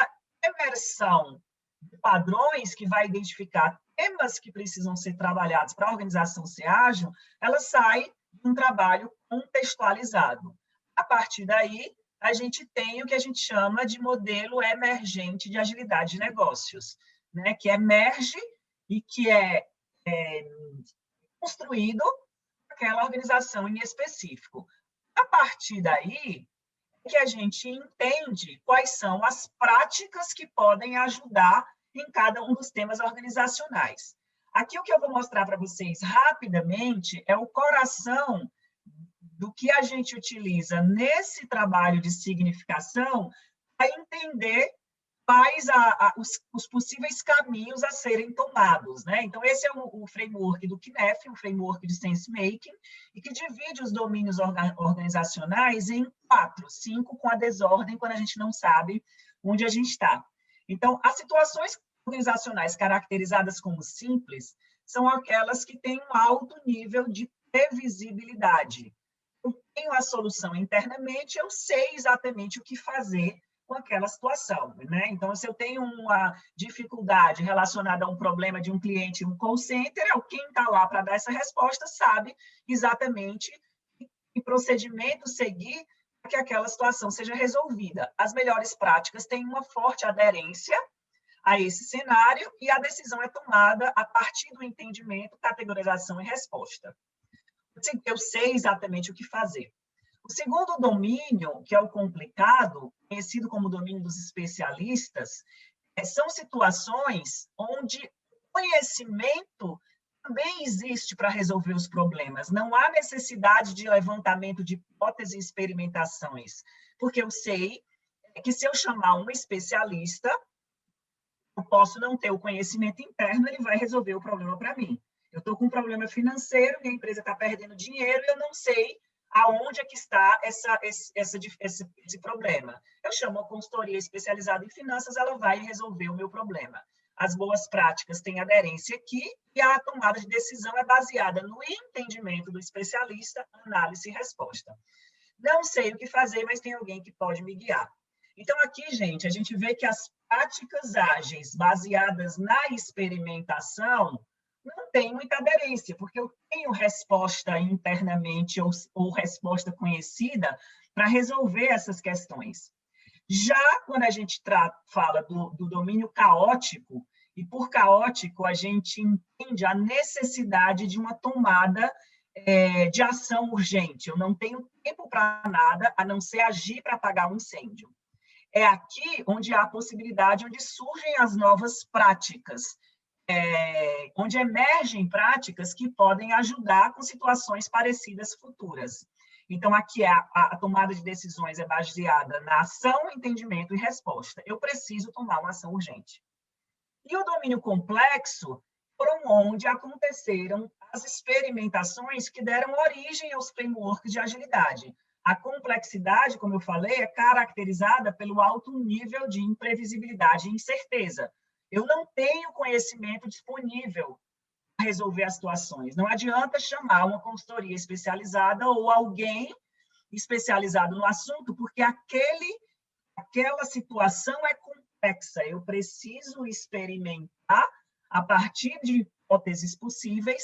imersão de padrões que vai identificar temas que precisam ser trabalhados para a organização ser ágil, ela sai de um trabalho contextualizado. A partir daí, a gente tem o que a gente chama de modelo emergente de agilidade de negócios, né, que emerge e que é construído naquela organização em específico. A partir daí, que a gente entende quais são as práticas que podem ajudar em cada um dos temas organizacionais. Aqui o que eu vou mostrar para vocês rapidamente é o coração do que a gente utiliza nesse trabalho de significação para entender quais os possíveis caminhos a serem tomados, né? Então, esse é o framework do CNEF, um framework de sense making, e que divide os domínios organizacionais em 4, 5 com a desordem, quando a gente não sabe onde a gente está. Então, as situações organizacionais caracterizadas como simples são aquelas que têm um alto nível de previsibilidade. Eu tenho a solução internamente, eu sei exatamente o que fazer com aquela situação, né? Então, se eu tenho uma dificuldade relacionada a um problema de um cliente em um call center, quem está lá para dar essa resposta sabe exatamente que procedimento seguir para que aquela situação seja resolvida. As melhores práticas têm uma forte aderência a esse cenário e a decisão é tomada a partir do entendimento, categorização e resposta. Eu sei exatamente o que fazer. O segundo domínio, que é o complicado, conhecido como domínio dos especialistas, são situações onde conhecimento também existe para resolver os problemas. Não há necessidade de levantamento de hipóteses e experimentações, porque eu sei que se eu chamar um especialista, eu posso não ter o conhecimento interno, ele vai resolver o problema para mim. Eu estou com um problema financeiro, minha empresa está perdendo dinheiro e eu não sei aonde é que está esse problema. Eu chamo a consultoria especializada em finanças, ela vai resolver o meu problema. As boas práticas têm aderência aqui e a tomada de decisão é baseada no entendimento do especialista, análise e resposta. Não sei o que fazer, mas tem alguém que pode me guiar. Então, aqui, gente, a gente vê que as práticas ágeis baseadas na experimentação não tem muita aderência, porque eu tenho resposta internamente ou resposta conhecida para resolver essas questões. Já quando a gente fala do domínio caótico, e por caótico a gente entende a necessidade de uma tomada de ação urgente. Eu não tenho tempo para nada, a não ser agir para apagar um incêndio. É aqui onde há a possibilidade, onde surgem as novas práticas, onde emergem práticas que podem ajudar com situações parecidas futuras. Então, aqui a tomada de decisões é baseada na ação, entendimento e resposta. Eu preciso tomar uma ação urgente. E o domínio complexo foram onde aconteceram as experimentações que deram origem aos frameworks de agilidade. A complexidade, como eu falei, é caracterizada pelo alto nível de imprevisibilidade e incerteza. Eu não tenho conhecimento disponível para resolver as situações. Não adianta chamar uma consultoria especializada ou alguém especializado no assunto, porque aquela situação é complexa. Eu preciso experimentar a partir de hipóteses possíveis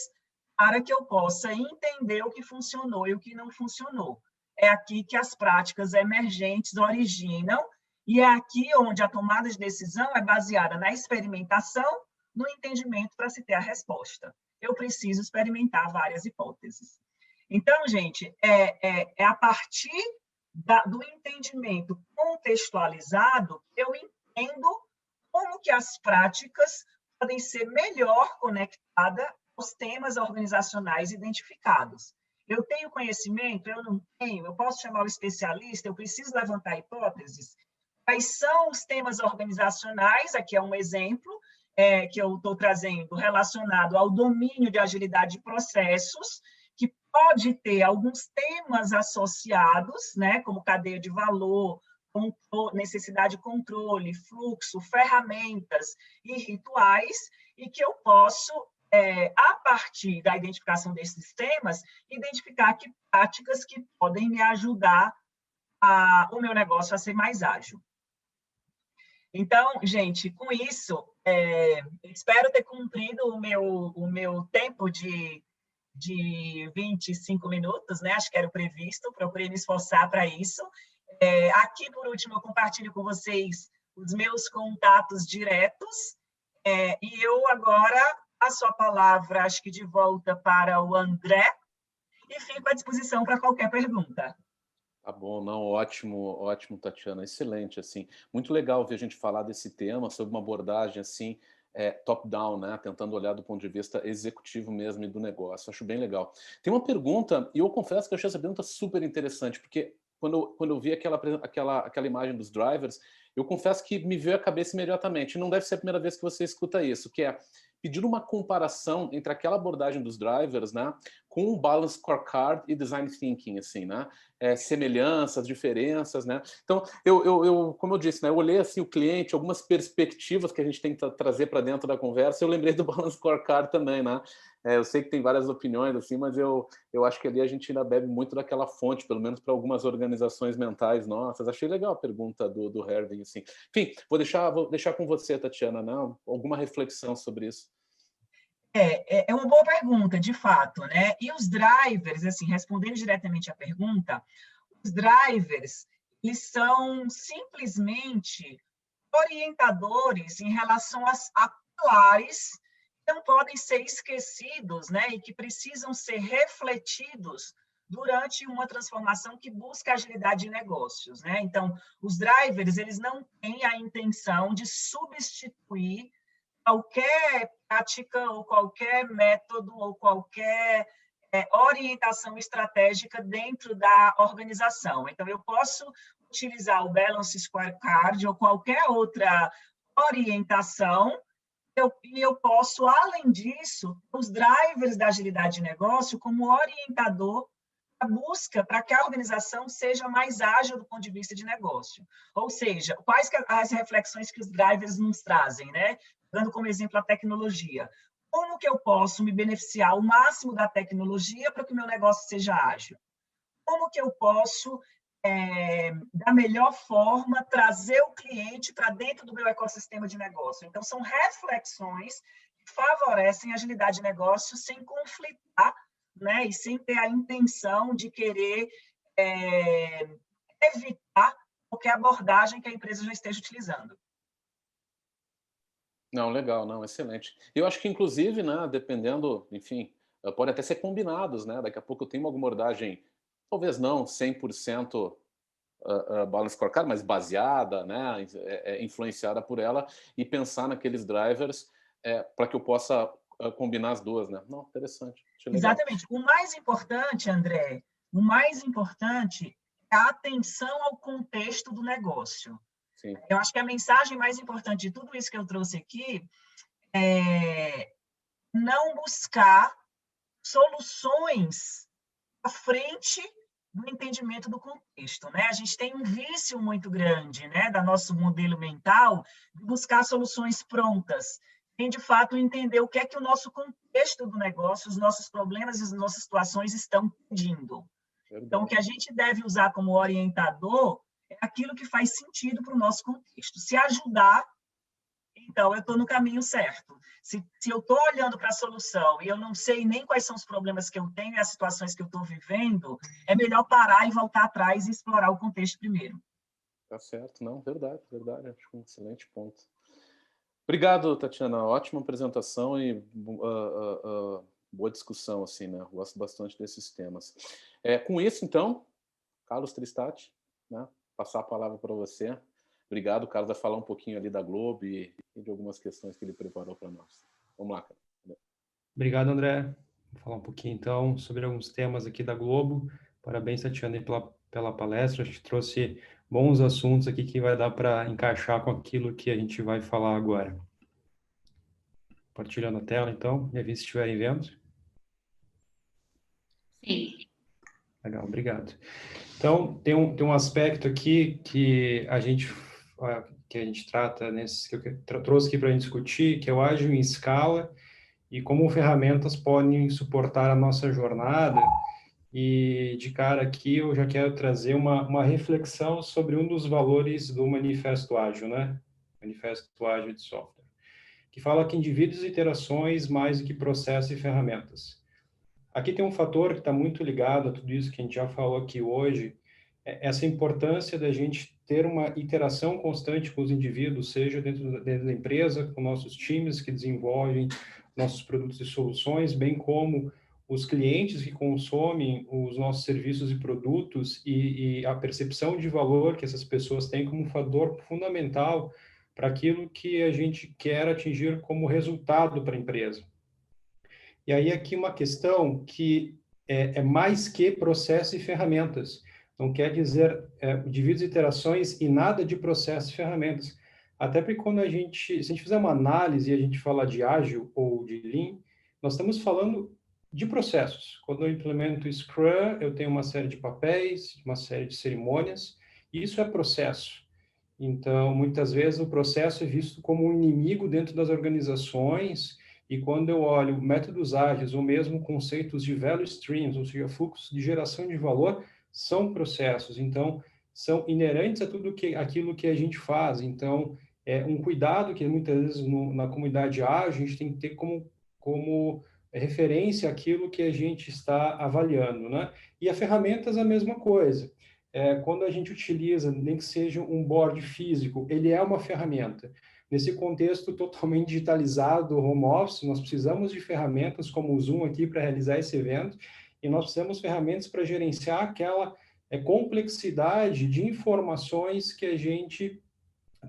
para que eu possa entender o que funcionou e o que não funcionou. É aqui que as práticas emergentes originam, e é aqui onde a tomada de decisão é baseada na experimentação, no entendimento para se ter a resposta. Eu preciso experimentar várias hipóteses. Então, gente, é a partir do entendimento contextualizado que eu entendo como que as práticas podem ser melhor conectadas aos temas organizacionais identificados. Eu tenho conhecimento? Eu não tenho? Eu posso chamar o especialista? Eu preciso levantar hipóteses? Quais são os temas organizacionais? Aqui é um exemplo que eu estou trazendo relacionado ao domínio de agilidade de processos, que pode ter alguns temas associados, né, como cadeia de valor, necessidade de controle, fluxo, ferramentas e rituais, e que eu posso, a partir da identificação desses temas, identificar que práticas que podem me ajudar o meu negócio a ser mais ágil. Então, gente, com isso, espero ter cumprido o meu tempo de 25 minutos, né? Acho que era o previsto, procurei me esforçar para isso. Aqui, por último, eu compartilho com vocês os meus contatos diretos, e eu agora passo a palavra, acho que de volta para o André, e fico à disposição para qualquer pergunta. Tá bom, não, ótimo, ótimo, Tatiana, excelente, assim, muito legal ver a gente falar desse tema, sobre uma abordagem, assim, top-down, né, tentando olhar do ponto de vista executivo mesmo e do negócio, acho bem legal. Tem uma pergunta, e eu confesso que eu achei essa pergunta super interessante, porque quando eu vi aquela imagem dos drivers, eu confesso que me veio à cabeça imediatamente, não deve ser a primeira vez que você escuta isso, que é pedir uma comparação entre aquela abordagem dos drivers, né, com o Balanced Scorecard e Design Thinking, assim, né, semelhanças, diferenças, né. Então, como eu disse, né, eu olhei assim o cliente, algumas perspectivas que a gente tem que trazer para dentro da conversa, eu lembrei do Balanced Scorecard também, né. Eu sei que tem várias opiniões, assim, mas eu acho que ali a gente ainda bebe muito daquela fonte, pelo menos para algumas organizações mentais nossas. Achei legal a pergunta do Herving, assim. Enfim, vou deixar com você, Tatiana, né? Alguma reflexão sobre isso? É uma boa pergunta, de fato, né? E os drivers, assim, respondendo diretamente à pergunta, os drivers, eles são simplesmente orientadores em relação a pilares que não podem ser esquecidos, né? E que precisam ser refletidos durante uma transformação que busca agilidade de negócios, né? Então, os drivers, eles não têm a intenção de substituir qualquer prática ou qualquer método ou qualquer orientação estratégica dentro da organização. Então, eu posso utilizar o Balanced Scorecard ou qualquer outra orientação, e eu posso, além disso, os drivers da agilidade de negócio como orientador a busca para que a organização seja mais ágil do ponto de vista de negócio. Ou seja, quais que as reflexões que os drivers nos trazem, né? Dando como exemplo a tecnologia. Como que eu posso me beneficiar ao máximo da tecnologia para que o meu negócio seja ágil? Como que eu posso, da melhor forma, trazer o cliente para dentro do meu ecossistema de negócio? Então, são reflexões que favorecem a agilidade de negócio sem conflitar, né? E sem ter a intenção de querer evitar qualquer abordagem que a empresa já esteja utilizando. Não, legal, não, excelente. Eu acho que, inclusive, né, dependendo, enfim, pode até ser combinados, né? Daqui a pouco eu tenho alguma abordagem, talvez não 100% Balanced Scorecard, mas baseada, né, influenciada por ela, e pensar naqueles drivers para que eu possa combinar as duas, né? Não, interessante. Exatamente. O mais importante, André, o mais importante é a atenção ao contexto do negócio. Sim. Eu acho que a mensagem mais importante de tudo isso que eu trouxe aqui é não buscar soluções à frente do entendimento do contexto, né? A gente tem um vício muito grande, né, da nosso modelo mental de buscar soluções prontas, sem de fato entender o que é que o nosso contexto do negócio, os nossos problemas e as nossas situações estão pedindo. Verdade. Então, o que a gente deve usar como orientador é aquilo que faz sentido para o nosso contexto. Se ajudar, então eu estou no caminho certo. Se eu estou olhando para a solução e eu não sei nem quais são os problemas que eu tenho e as situações que eu estou vivendo, é melhor parar e voltar atrás e explorar o contexto primeiro. Tá certo, não, verdade, verdade. Acho um excelente ponto. Obrigado, Tatiana. Ótima apresentação e boa discussão, assim, né? Gosto bastante desses temas. Com isso, então, Carlos Tristati, né? Passar a palavra para você. Obrigado, o Carlos vai falar um pouquinho ali da Globo e de algumas questões que ele preparou para nós. Vamos lá, cara. Obrigado, André. Vou falar um pouquinho, então, sobre alguns temas aqui da Globo. Parabéns, Tatiana, pela palestra. A gente trouxe bons assuntos aqui que vai dar para encaixar com aquilo que a gente vai falar agora. Compartilhando a tela, então, me avise se estiverem vendo. Sim. Legal, obrigado. Então, tem um aspecto aqui que a gente trata, que eu trouxe aqui para a gente discutir, que é o ágil em escala e como ferramentas podem suportar a nossa jornada. E, de cara aqui, eu já quero trazer uma reflexão sobre um dos valores do Manifesto Ágil, né? Manifesto Ágil de Software, que fala que indivíduos e interações mais do que processos e ferramentas. Aqui tem um fator que está muito ligado a tudo isso que a gente já falou aqui hoje, essa importância da gente ter uma interação constante com os indivíduos, seja dentro da empresa, com nossos times que desenvolvem nossos produtos e soluções, bem como os clientes que consomem os nossos serviços e produtos e a percepção de valor que essas pessoas têm como um fator fundamental para aquilo que a gente quer atingir como resultado para a empresa. E aí aqui uma questão que é mais que processo e ferramentas. Não quer dizer indivíduos e interações e nada de processo e ferramentas. Até porque quando se a gente fizer uma análise e a gente fala de ágil ou de Lean, nós estamos falando de processos. Quando eu implemento Scrum, eu tenho uma série de papéis, uma série de cerimônias, e isso é processo. Então, muitas vezes o processo é visto como um inimigo dentro das organizações, e quando eu olho métodos ágeis ou mesmo conceitos de value streams, ou seja, fluxos de geração de valor, são processos. Então, são inerentes a tudo aquilo que a gente faz. Então, é um cuidado que muitas vezes na comunidade ágil a gente tem que ter como referência aquilo que a gente está avaliando, né? E as ferramentas a mesma coisa. Quando a gente utiliza, nem que seja um board físico, ele é uma ferramenta. Nesse contexto totalmente digitalizado, home office, nós precisamos de ferramentas como o Zoom aqui para realizar esse evento, e nós precisamos de ferramentas para gerenciar aquela complexidade de informações que a gente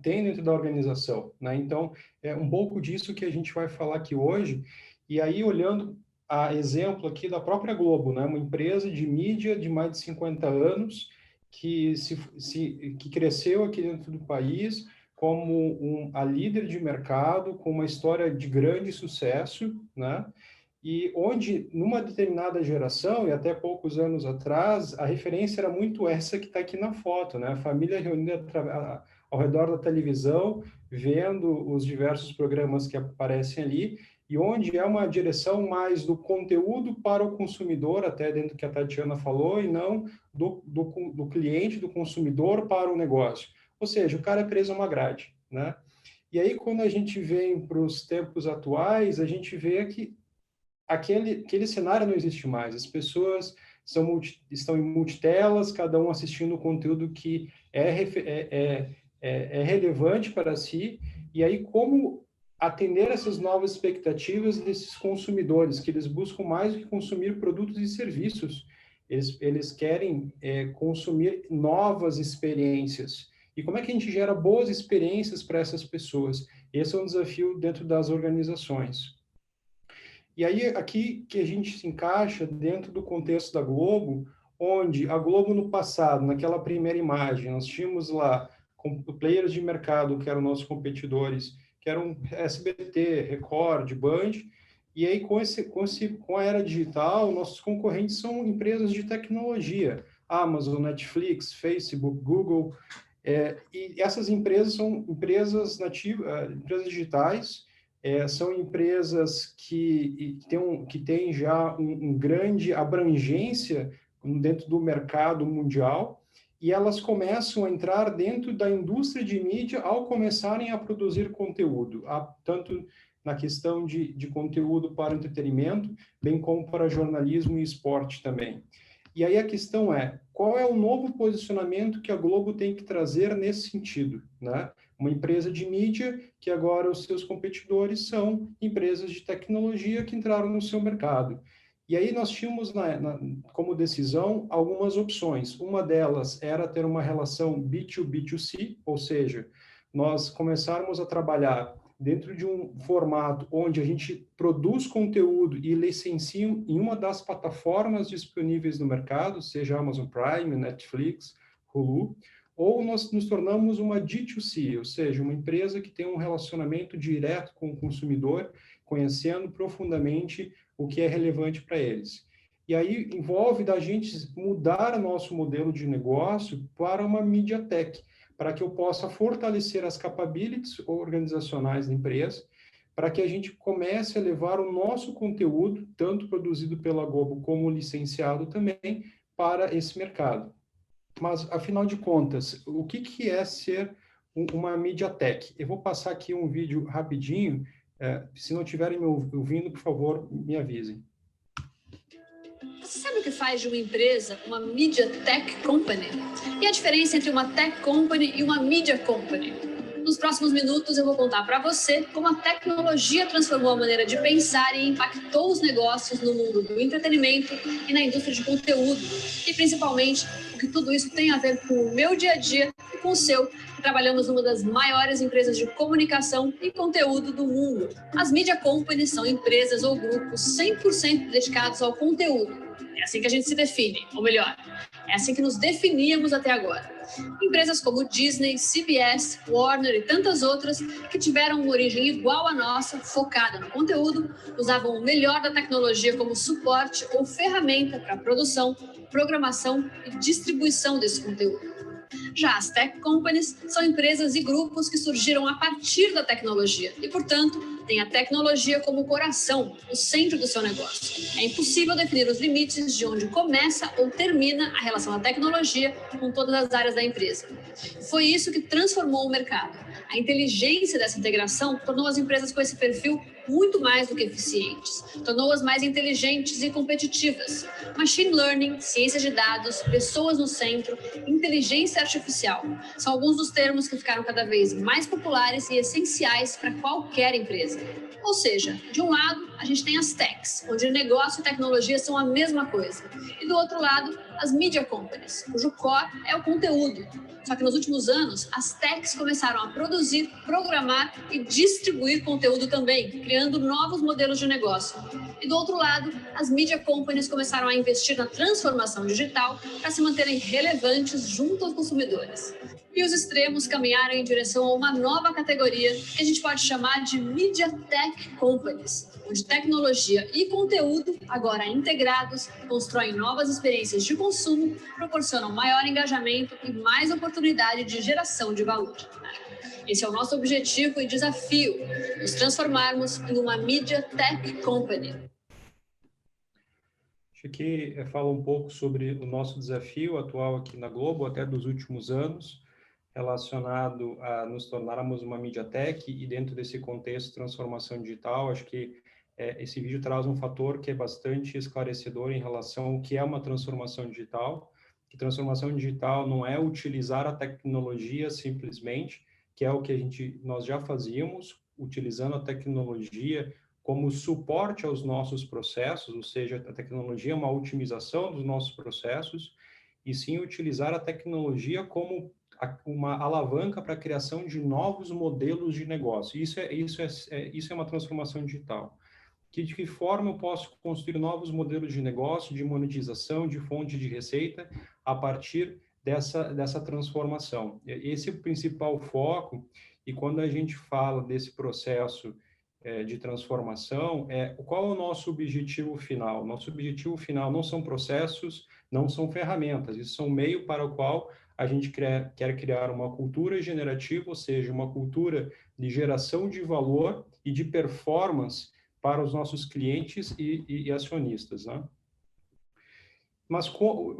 tem dentro da organização, né? Então, é um pouco disso que a gente vai falar aqui hoje, e aí olhando a exemplo aqui da própria Globo, né? Uma empresa de mídia de mais de 50 anos, que cresceu aqui dentro do país como a líder de mercado, com uma história de grande sucesso, né? E onde, numa determinada geração, e até poucos anos atrás, a referência era muito essa que está aqui na foto, né? A família reunida ao redor da televisão, vendo os diversos programas que aparecem ali, e onde é uma direção mais do conteúdo para o consumidor, até dentro do que a Tatiana falou, e não do cliente, do consumidor para o negócio. Ou seja, o cara é preso a uma grade, né? E aí, quando a gente vem para os tempos atuais, a gente vê que aquele cenário não existe mais. As pessoas estão em multitelas, cada um assistindo o conteúdo que é relevante para si, e aí como atender essas novas expectativas desses consumidores, que eles buscam mais do que consumir produtos e serviços, eles querem consumir novas experiências. E como é que a gente gera boas experiências para essas pessoas? Esse é um desafio dentro das organizações. E aí, aqui que a gente se encaixa dentro do contexto da Globo, onde a Globo no passado, naquela primeira imagem, nós tínhamos lá players de mercado, que eram nossos competidores, que eram SBT, Record, Band, e aí com a era digital, nossos concorrentes são empresas de tecnologia, Amazon, Netflix, Facebook, Google, e essas empresas são empresas nativas, empresas digitais, são empresas que têm já um grande abrangência dentro do mercado mundial, e elas começam a entrar dentro da indústria de mídia ao começarem a produzir conteúdo, tanto na questão de conteúdo para entretenimento, bem como para jornalismo e esporte também. E aí a questão qual é o novo posicionamento que a Globo tem que trazer nesse sentido, né? uma empresa de mídia, que agora os seus competidores são empresas de tecnologia que entraram no seu mercado. E aí nós tínhamos, como decisão, algumas opções. Uma delas era ter uma relação B2B2C, ou seja, nós começarmos a trabalhar dentro de um formato onde a gente produz conteúdo e licencia em uma das plataformas disponíveis no mercado, seja Amazon Prime, Netflix, Hulu, ou nós nos tornamos uma D2C, ou seja, uma empresa que tem um relacionamento direto com o consumidor, conhecendo profundamente o que é relevante para eles. E aí envolve da gente mudar nosso modelo de negócio para uma media tech, para que eu possa fortalecer as capabilities organizacionais da empresa, para que a gente comece a levar o nosso conteúdo, tanto produzido pela Globo como licenciado também, para esse mercado. Mas, afinal de contas, o que é ser uma media tech? Eu vou passar aqui um vídeo rapidinho. Se não estiverem me ouvindo, por favor, me avisem. Você sabe o que faz de uma empresa uma media tech company? E a diferença entre uma tech company e uma media company? Nos próximos minutos eu vou contar para você como a tecnologia transformou a maneira de pensar e impactou os negócios no mundo do entretenimento e na indústria de conteúdo. E principalmente o que tudo isso tem a ver com o meu dia a dia e com o seu, que trabalhamos numa das maiores empresas de comunicação e conteúdo do mundo. As media companies são empresas ou grupos 100% dedicados ao conteúdo. É assim que a gente se define, ou melhor, é assim que nos definíamos até agora. Empresas como Disney, CBS, Warner e tantas outras que tiveram uma origem igual à nossa, focada no conteúdo, usavam o melhor da tecnologia como suporte ou ferramenta para a produção, programação e distribuição desse conteúdo. Já as tech companies são empresas e grupos que surgiram a partir da tecnologia e, portanto, têm a tecnologia como coração, o centro do seu negócio. É impossível definir os limites de onde começa ou termina a relação da tecnologia com todas as áreas da empresa. Foi isso que transformou o mercado. A inteligência dessa integração tornou as empresas com esse perfil muito mais do que eficientes. Tornou-as mais inteligentes e competitivas. Machine learning, ciência de dados, pessoas no centro, inteligência artificial. São alguns dos termos que ficaram cada vez mais populares e essenciais para qualquer empresa. Ou seja, de um lado, a gente tem as techs, onde negócio e tecnologia são a mesma coisa. E do outro lado, as media companies, cujo core é o conteúdo. Só que nos últimos anos, as techs começaram a produzir, programar e distribuir conteúdo também, criando novos modelos de negócio. E do outro lado, as media companies começaram a investir na transformação digital para se manterem relevantes junto aos consumidores. E os extremos caminharam em direção a uma nova categoria que a gente pode chamar de Media Tech Companies, onde tecnologia e conteúdo, agora integrados, constroem novas experiências de consumo, proporcionam maior engajamento e mais oportunidade de geração de valor. Esse é o nosso objetivo e desafio, nos transformarmos em uma Media Tech Company. Acho que fala um pouco sobre o nosso desafio atual aqui na Globo, até dos últimos anos, relacionado a nos tornarmos uma media tech e dentro desse contexto de transformação digital. Acho que esse vídeo traz um fator que é bastante esclarecedor em relação ao que é uma transformação digital, que transformação digital não é utilizar a tecnologia simplesmente, que é o que nós já fazíamos, utilizando a tecnologia como suporte aos nossos processos, ou seja, a tecnologia é uma otimização dos nossos processos, e sim utilizar a tecnologia como uma alavanca para a criação de novos modelos de negócio. Isso é uma transformação digital. De que forma eu posso construir novos modelos de negócio, de monetização, de fonte de receita, a partir dessa transformação? Esse é o principal foco, e quando a gente fala desse processo de transformação, qual é o nosso objetivo final? Nosso objetivo final não são processos, não são ferramentas, isso são meio para o qual a gente quer criar uma cultura generativa, ou seja, uma cultura de geração de valor e de performance para os nossos clientes e acionistas, né? Mas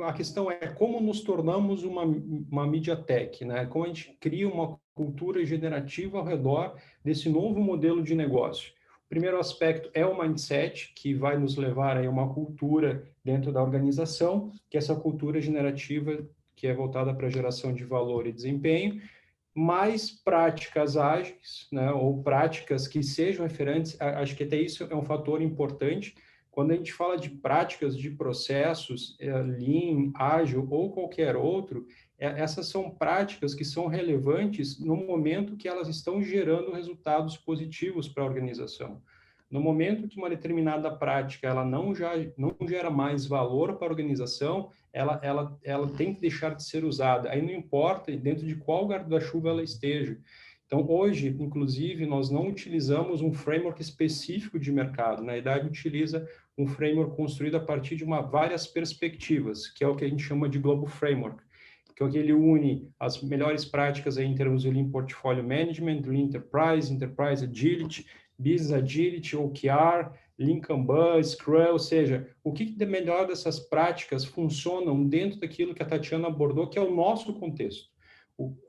a questão é como nos tornamos uma media tech, né? Como a gente cria uma cultura generativa ao redor desse novo modelo de negócio. O primeiro aspecto é o mindset, que vai nos levar a uma cultura dentro da organização, que é essa cultura generativa que é voltada para a geração de valor e desempenho, mais práticas ágeis, né, ou práticas que sejam referentes. Acho que até isso é um fator importante. Quando a gente fala de práticas de processos, Lean, ágil ou qualquer outro, essas são práticas que são relevantes no momento que elas estão gerando resultados positivos para a organização. No momento que uma determinada prática ela não gera mais valor para a organização, ela tem que deixar de ser usada. Aí não importa dentro de qual guarda-chuva ela esteja. Então, hoje, inclusive, nós não utilizamos um framework específico de mercado. Na verdade, utiliza um framework construído a partir de várias perspectivas, que é o que a gente chama de Global Framework, que é o que ele une as melhores práticas aí em termos de Lean Portfolio Management, Lean Enterprise, Enterprise Agility, Business Agility, OKR, Lean Kanban, Scrum, ou seja, o que de melhor dessas práticas funcionam dentro daquilo que a Tatiana abordou, que é o nosso contexto.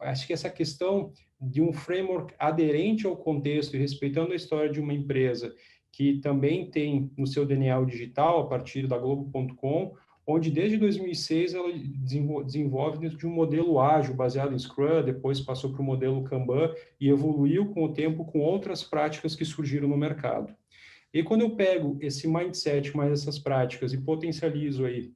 Acho que essa questão de um framework aderente ao contexto e respeitando a história de uma empresa que também tem no seu DNA o digital, a partir da Globo.com, onde desde 2006 ela desenvolve dentro de um modelo ágil, baseado em Scrum, depois passou para o modelo Kanban e evoluiu com o tempo com outras práticas que surgiram no mercado. E quando eu pego esse mindset mais essas práticas e potencializo aí,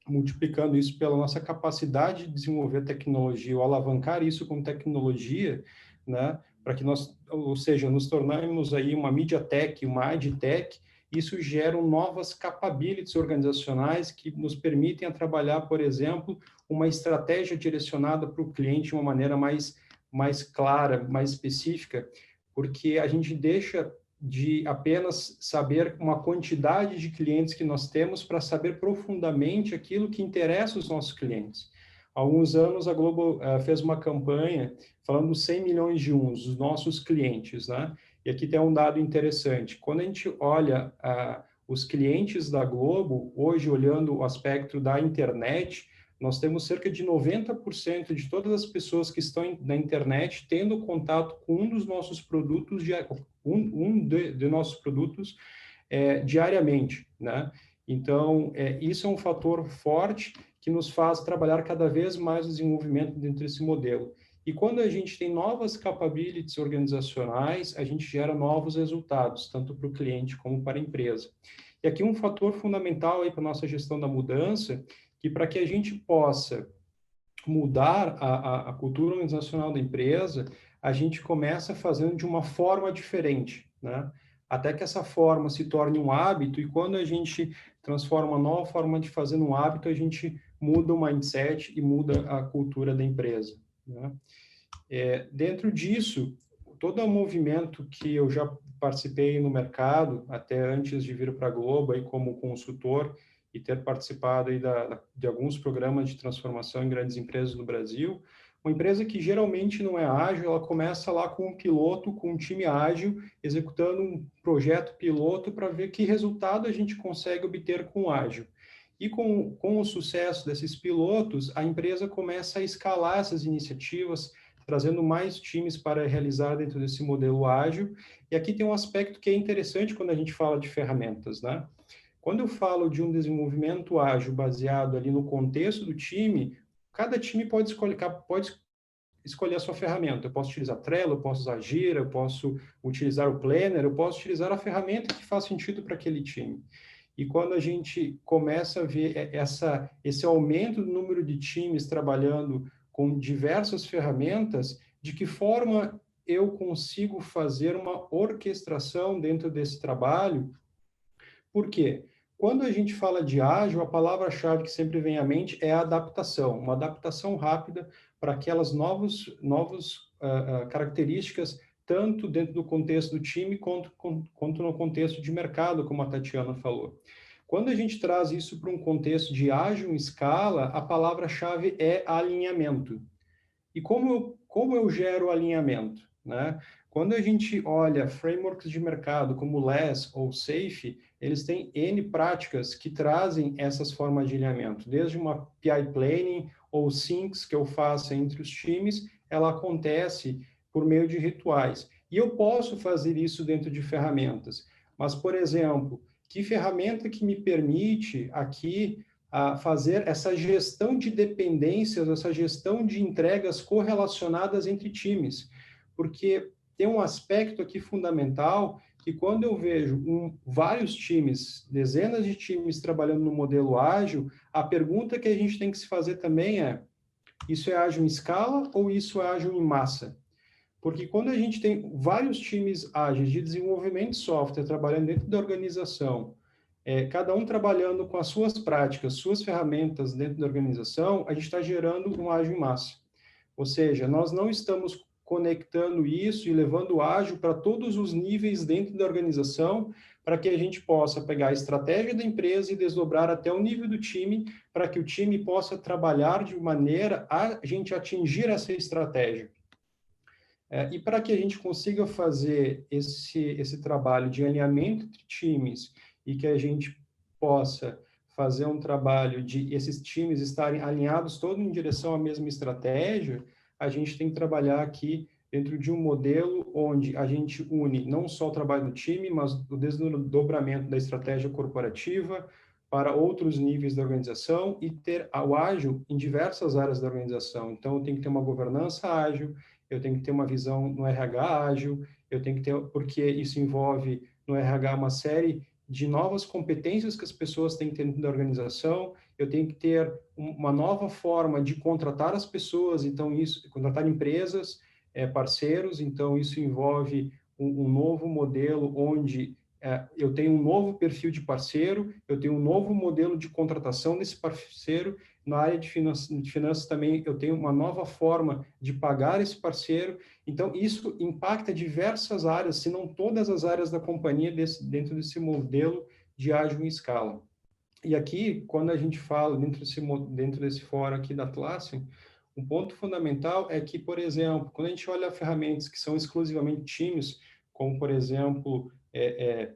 multiplicando isso pela nossa capacidade de desenvolver tecnologia, ou alavancar isso com tecnologia, né, para que nós, ou seja, nos tornarmos aí uma Media Tech, uma AdTech, isso gera novas capabilities organizacionais que nos permitem trabalhar, por exemplo, uma estratégia direcionada para o cliente de uma maneira mais clara, mais específica, porque a gente deixa de apenas saber uma quantidade de clientes que nós temos para saber profundamente aquilo que interessa os nossos clientes. Há alguns anos, a Globo fez uma campanha falando dos 100 milhões de uns, os nossos clientes, né? E aqui tem um dado interessante. Quando a gente olha os clientes da Globo, hoje olhando o aspecto da internet, nós temos cerca de 90% de todas as pessoas que estão na internet tendo contato com um dos nossos produtos, de nossos produtos diariamente, né? Então, isso é um fator forte que nos faz trabalhar cada vez mais o desenvolvimento dentro desse modelo. E quando a gente tem novas capabilities organizacionais, a gente gera novos resultados, tanto para o cliente como para a empresa. E aqui um fator fundamental aí para a nossa gestão da mudança, que para que a gente possa mudar a cultura organizacional da empresa, a gente começa fazendo de uma forma diferente, né? Até que essa forma se torne um hábito, e quando a gente transforma uma nova forma de fazer num hábito, a gente muda o mindset e muda a cultura da empresa, né? Dentro disso, todo o movimento que eu já participei no mercado, até antes de vir para a Globo, aí como consultor, e ter participado aí de alguns programas de transformação em grandes empresas no Brasil, uma empresa que geralmente não é ágil, ela começa lá com um piloto, com um time ágil, executando um projeto piloto para ver que resultado a gente consegue obter com o ágil. E com o sucesso desses pilotos, a empresa começa a escalar essas iniciativas, trazendo mais times para realizar dentro desse modelo ágil. E aqui tem um aspecto que é interessante quando a gente fala de ferramentas, né? Quando eu falo de um desenvolvimento ágil baseado ali no contexto do time, cada time pode escolher a sua ferramenta. Eu posso utilizar Trello, eu posso usar Jira, eu posso utilizar o Planner, eu posso utilizar a ferramenta que faz sentido para aquele time. E quando a gente começa a ver esse aumento do número de times trabalhando com diversas ferramentas, de que forma eu consigo fazer uma orquestração dentro desse trabalho? Por quê? Quando a gente fala de ágil, a palavra-chave que sempre vem à mente é a adaptação, uma adaptação rápida para aquelas novas características, tanto dentro do contexto do time, quanto no contexto de mercado, como a Tatiana falou. Quando a gente traz isso para um contexto de ágil em escala, a palavra-chave é alinhamento. E como eu gero alinhamento, né? Quando a gente olha frameworks de mercado como LeSS ou SAFe, eles têm N práticas que trazem essas formas de alinhamento. Desde uma PI Planning ou Syncs que eu faço entre os times, ela acontece por meio de rituais. E eu posso fazer isso dentro de ferramentas. Mas, por exemplo, que ferramenta que me permite aqui a fazer essa gestão de dependências, essa gestão de entregas correlacionadas entre times, porque tem um aspecto aqui fundamental que quando eu vejo vários times, dezenas de times trabalhando no modelo ágil, a pergunta que a gente tem que se fazer também é: isso é ágil em escala ou isso é ágil em massa? Porque quando a gente tem vários times ágeis de desenvolvimento de software trabalhando dentro da organização, cada um trabalhando com as suas práticas, suas ferramentas dentro da organização, a gente está gerando um ágil em massa. Ou seja, nós não estamos conectando isso e levando o ágil para todos os níveis dentro da organização, para que a gente possa pegar a estratégia da empresa e desdobrar até o nível do time, para que o time possa trabalhar de maneira a gente atingir essa estratégia. E para que a gente consiga fazer esse trabalho de alinhamento entre times e que a gente possa fazer um trabalho de esses times estarem alinhados todos em direção à mesma estratégia, a gente tem que trabalhar aqui dentro de um modelo onde a gente une não só o trabalho do time, mas o desdobramento da estratégia corporativa para outros níveis da organização e ter o ágil em diversas áreas da organização. Então, eu tenho que ter uma governança ágil, eu tenho que ter uma visão no RH ágil, eu tenho que ter, porque isso envolve no RH uma série de novas competências que as pessoas têm que ter dentro da organização, eu tenho que ter uma nova forma de contratar as pessoas, então isso, contratar empresas, parceiros, então isso envolve um novo modelo onde eu tenho um novo perfil de parceiro, eu tenho um novo modelo de contratação desse parceiro, na área de finanças também eu tenho uma nova forma de pagar esse parceiro, então isso impacta diversas áreas, se não todas as áreas da companhia dentro desse modelo de ágil em escala. E aqui, quando a gente fala dentro desse fórum aqui da Atlassian, um ponto fundamental é que, por exemplo, quando a gente olha ferramentas que são exclusivamente times, como, por exemplo,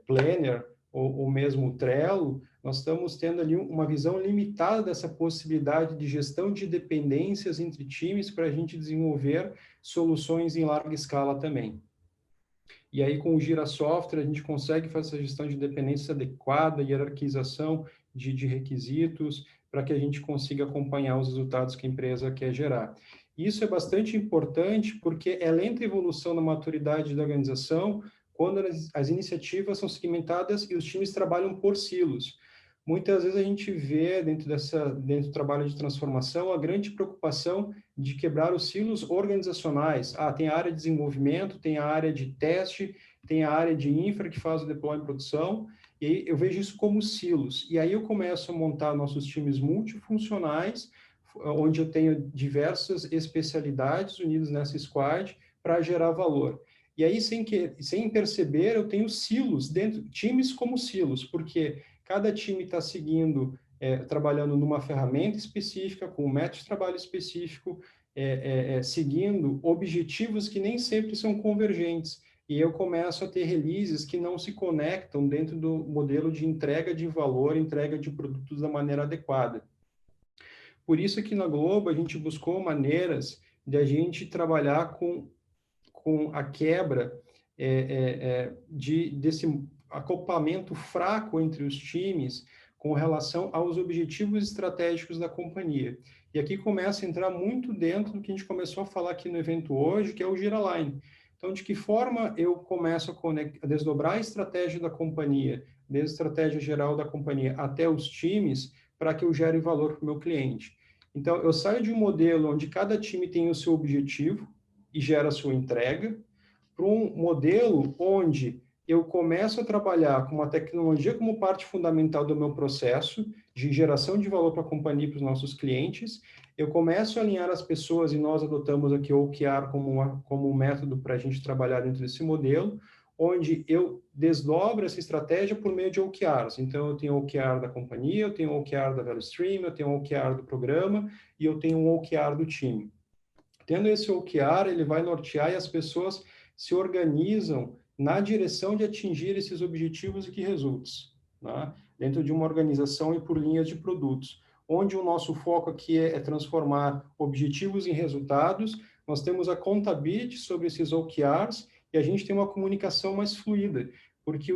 Planner ou mesmo Trello, nós estamos tendo ali uma visão limitada dessa possibilidade de gestão de dependências entre times para a gente desenvolver soluções em larga escala também. E aí, com o Gira Software, a gente consegue fazer essa gestão de dependência adequada, hierarquização de requisitos, para que a gente consiga acompanhar os resultados que a empresa quer gerar. Isso é bastante importante, porque é lenta a evolução da maturidade da organização, quando as iniciativas são segmentadas e os times trabalham por silos. Muitas vezes a gente vê, dentro do trabalho de transformação, a grande preocupação de quebrar os silos organizacionais. Tem a área de desenvolvimento, tem a área de teste, tem a área de infra que faz o deploy em produção, e aí eu vejo isso como silos. E aí eu começo a montar nossos times multifuncionais, onde eu tenho diversas especialidades unidas nessa squad para gerar valor. E aí, sem perceber, eu tenho silos times como silos, porque cada time está seguindo, trabalhando numa ferramenta específica, com um método de trabalho específico, seguindo objetivos que nem sempre são convergentes. E eu começo a ter releases que não se conectam dentro do modelo de entrega de valor, entrega de produtos da maneira adequada. Por isso que na Globo a gente buscou maneiras de a gente trabalhar com a quebra desse acoplamento fraco entre os times com relação aos objetivos estratégicos da companhia. E aqui começa a entrar muito dentro do que a gente começou a falar aqui no evento hoje, que é o Gira Line. Então, de que forma eu começo a desdobrar a estratégia da companhia, desde a estratégia geral da companhia até os times, para que eu gere valor para o meu cliente. Então, eu saio de um modelo onde cada time tem o seu objetivo e gera a sua entrega, para um modelo onde eu começo a trabalhar com uma tecnologia como parte fundamental do meu processo de geração de valor para a companhia e para os nossos clientes. Eu começo a alinhar as pessoas e nós adotamos aqui o OKR como um método para a gente trabalhar dentro desse modelo, onde eu desdobro essa estratégia por meio de OKRs. Então, eu tenho o OKR da companhia, eu tenho o OKR da Value Stream, eu tenho o OKR do programa e eu tenho um OKR do time. Tendo esse OKR, ele vai nortear e as pessoas se organizam na direção de atingir esses objetivos e que resultados, né? Dentro de uma organização e por linhas de produtos, onde o nosso foco aqui é transformar objetivos em resultados. Nós temos a accountability sobre esses OKRs e a gente tem uma comunicação mais fluida, porque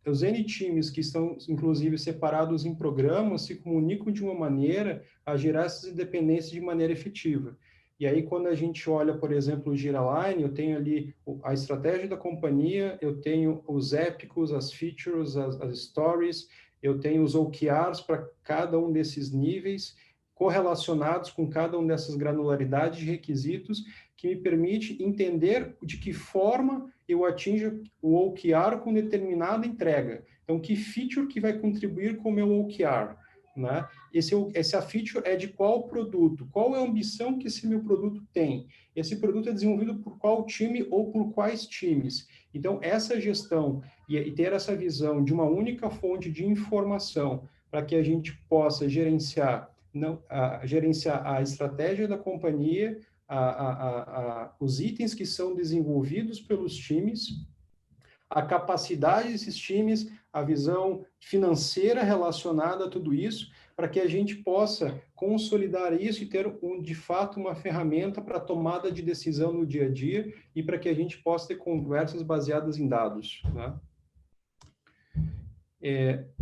os N times que estão, inclusive, separados em programas se comunicam de uma maneira a gerar essas independências de maneira efetiva. E aí, quando a gente olha, por exemplo, o Giraline, eu tenho ali a estratégia da companhia, eu tenho os épicos, as features, as stories, eu tenho os OKRs para cada um desses níveis, correlacionados com cada uma dessas granularidades de requisitos, que me permite entender de que forma eu atinjo o OKR com determinada entrega. Então, que feature que vai contribuir com o meu OKR? Né? Essa feature é de qual produto? Qual é a ambição que esse meu produto tem? Esse produto é desenvolvido por qual time ou por quais times? Então, essa gestão e ter essa visão de uma única fonte de informação para que a gente possa gerenciar a estratégia da companhia, os itens que são desenvolvidos pelos times, a capacidade desses times, a visão financeira relacionada a tudo isso, para que a gente possa consolidar isso e ter, de fato, uma ferramenta para tomada de decisão no dia a dia e para que a gente possa ter conversas baseadas em dados. Né?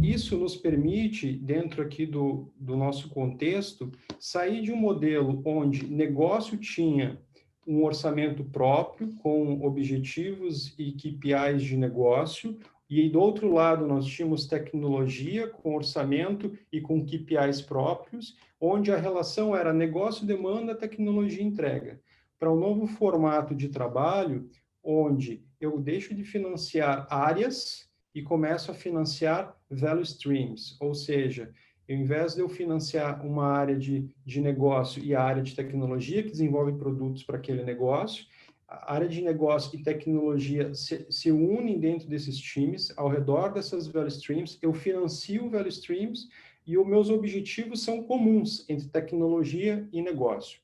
Isso nos permite, dentro aqui do nosso contexto, sair de um modelo onde negócio tinha um orçamento próprio, com objetivos e KPIs de negócio, e do outro lado nós tínhamos tecnologia com orçamento e com KPIs próprios, onde a relação era negócio demanda, tecnologia entrega. Para um novo formato de trabalho, onde eu deixo de financiar áreas e começo a financiar value streams, ou seja, ao invés de eu financiar uma área de negócio e a área de tecnologia que desenvolve produtos para aquele negócio, a área de negócio e tecnologia se unem dentro desses times, ao redor dessas value streams, eu financio value streams e os meus objetivos são comuns entre tecnologia e negócio.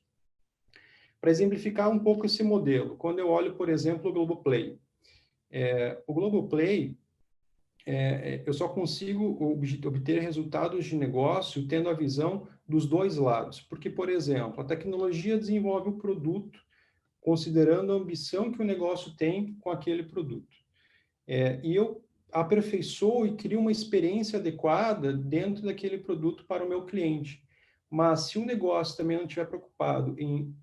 Para exemplificar um pouco esse modelo, quando eu olho, por exemplo, o Globoplay. O Globoplay, eu só consigo obter resultados de negócio tendo a visão dos dois lados. Porque, por exemplo, a tecnologia desenvolve o produto considerando a ambição que o negócio tem com aquele produto. E eu aperfeiçoo e crio uma experiência adequada dentro daquele produto para o meu cliente. Mas se o negócio também não estiver preocupado em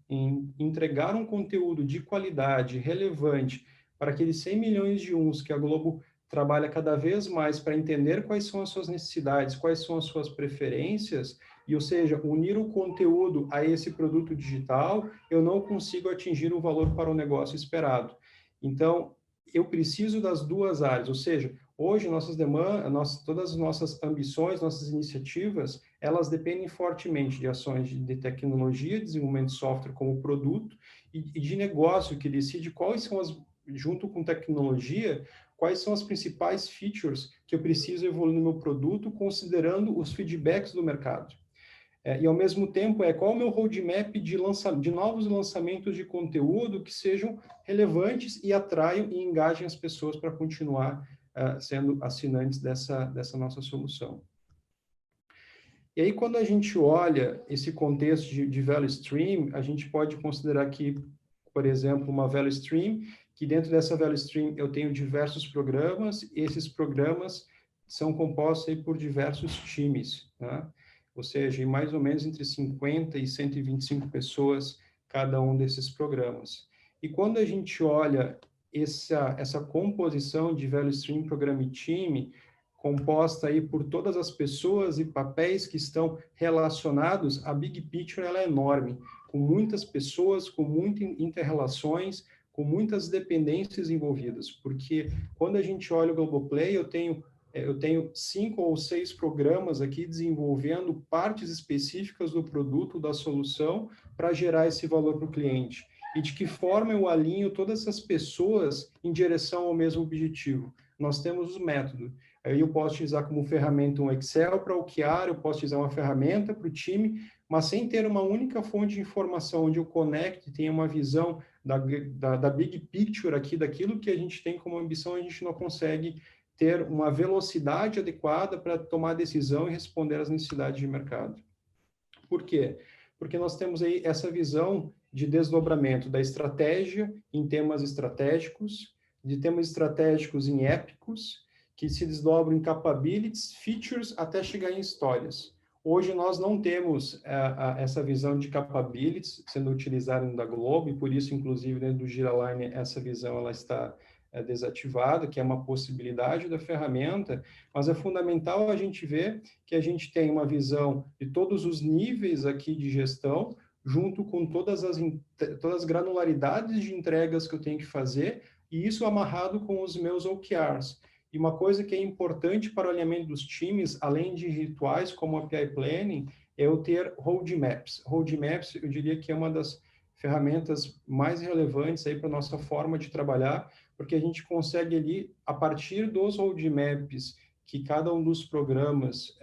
entregar um conteúdo de qualidade, relevante, para aqueles 100 milhões de uns que a Globo trabalha cada vez mais para entender quais são as suas necessidades, quais são as suas preferências, ou seja, unir o conteúdo a esse produto digital, eu não consigo atingir o valor para o negócio esperado. Então, eu preciso das duas áreas, ou seja, hoje nossas demandas, todas as nossas ambições, nossas iniciativas, elas dependem fortemente de ações de tecnologia, desenvolvimento de software como produto, e de negócio, que decide quais são junto com tecnologia, quais são as principais features que eu preciso evoluir no meu produto, considerando os feedbacks do mercado. E, ao mesmo tempo, qual o meu roadmap de novos lançamentos de conteúdo que sejam relevantes e atraiam e engajem as pessoas para continuar sendo assinantes dessa nossa solução. E aí, quando a gente olha esse contexto de value stream, a gente pode considerar aqui, por exemplo, uma value stream, que dentro dessa value stream eu tenho diversos programas, e esses programas são compostos aí por diversos times, né? Ou seja, em mais ou menos entre 50 e 125 pessoas cada um desses programas. E quando a gente olha essa composição de value stream, programa e time, composta aí por todas as pessoas e papéis que estão relacionados, a big picture ela é enorme, com muitas pessoas, com muitas inter-relações, com muitas dependências envolvidas, porque quando a gente olha o Globoplay, eu tenho 5 ou 6 programas aqui desenvolvendo partes específicas do produto, da solução, para gerar esse valor para o cliente. E de que forma eu alinho todas essas pessoas em direção ao mesmo objetivo? Nós temos o método. Aí eu posso utilizar como ferramenta um Excel para OKR, eu posso utilizar uma ferramenta para o time, mas sem ter uma única fonte de informação onde eu conecte, tenha uma visão da big picture aqui, daquilo que a gente tem como ambição, a gente não consegue ter uma velocidade adequada para tomar decisão e responder às necessidades de mercado. Por quê? Porque nós temos aí essa visão de desdobramento da estratégia em temas estratégicos, de temas estratégicos em épicos, que se desdobram em capabilities, features, até chegar em histórias. Hoje nós não temos essa visão de capabilities sendo utilizada no da Globo, e por isso, inclusive, dentro do Giraline, essa visão ela está desativada, que é uma possibilidade da ferramenta, mas é fundamental a gente ver que a gente tem uma visão de todos os níveis aqui de gestão, junto com todas as granularidades de entregas que eu tenho que fazer, e isso amarrado com os meus OKRs. E uma coisa que é importante para o alinhamento dos times, além de rituais como a PI Planning, é eu ter roadmaps. Roadmaps, eu diria que é uma das ferramentas mais relevantes aí para a nossa forma de trabalhar, porque a gente consegue ali, a partir dos roadmaps que cada um dos programas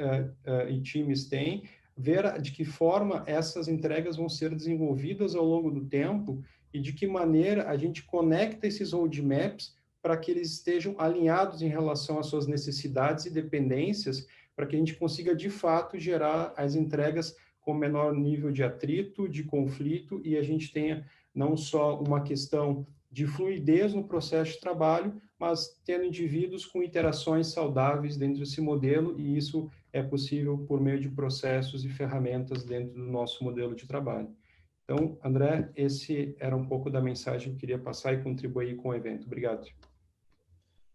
e times tem, ver de que forma essas entregas vão ser desenvolvidas ao longo do tempo e de que maneira a gente conecta esses roadmaps para que eles estejam alinhados em relação às suas necessidades e dependências, para que a gente consiga, de fato, gerar as entregas com menor nível de atrito, de conflito, e a gente tenha não só uma questão de fluidez no processo de trabalho, mas tendo indivíduos com interações saudáveis dentro desse modelo, e isso é possível por meio de processos e ferramentas dentro do nosso modelo de trabalho. Então, André, esse era um pouco da mensagem que eu queria passar e contribuir com o evento. Obrigado.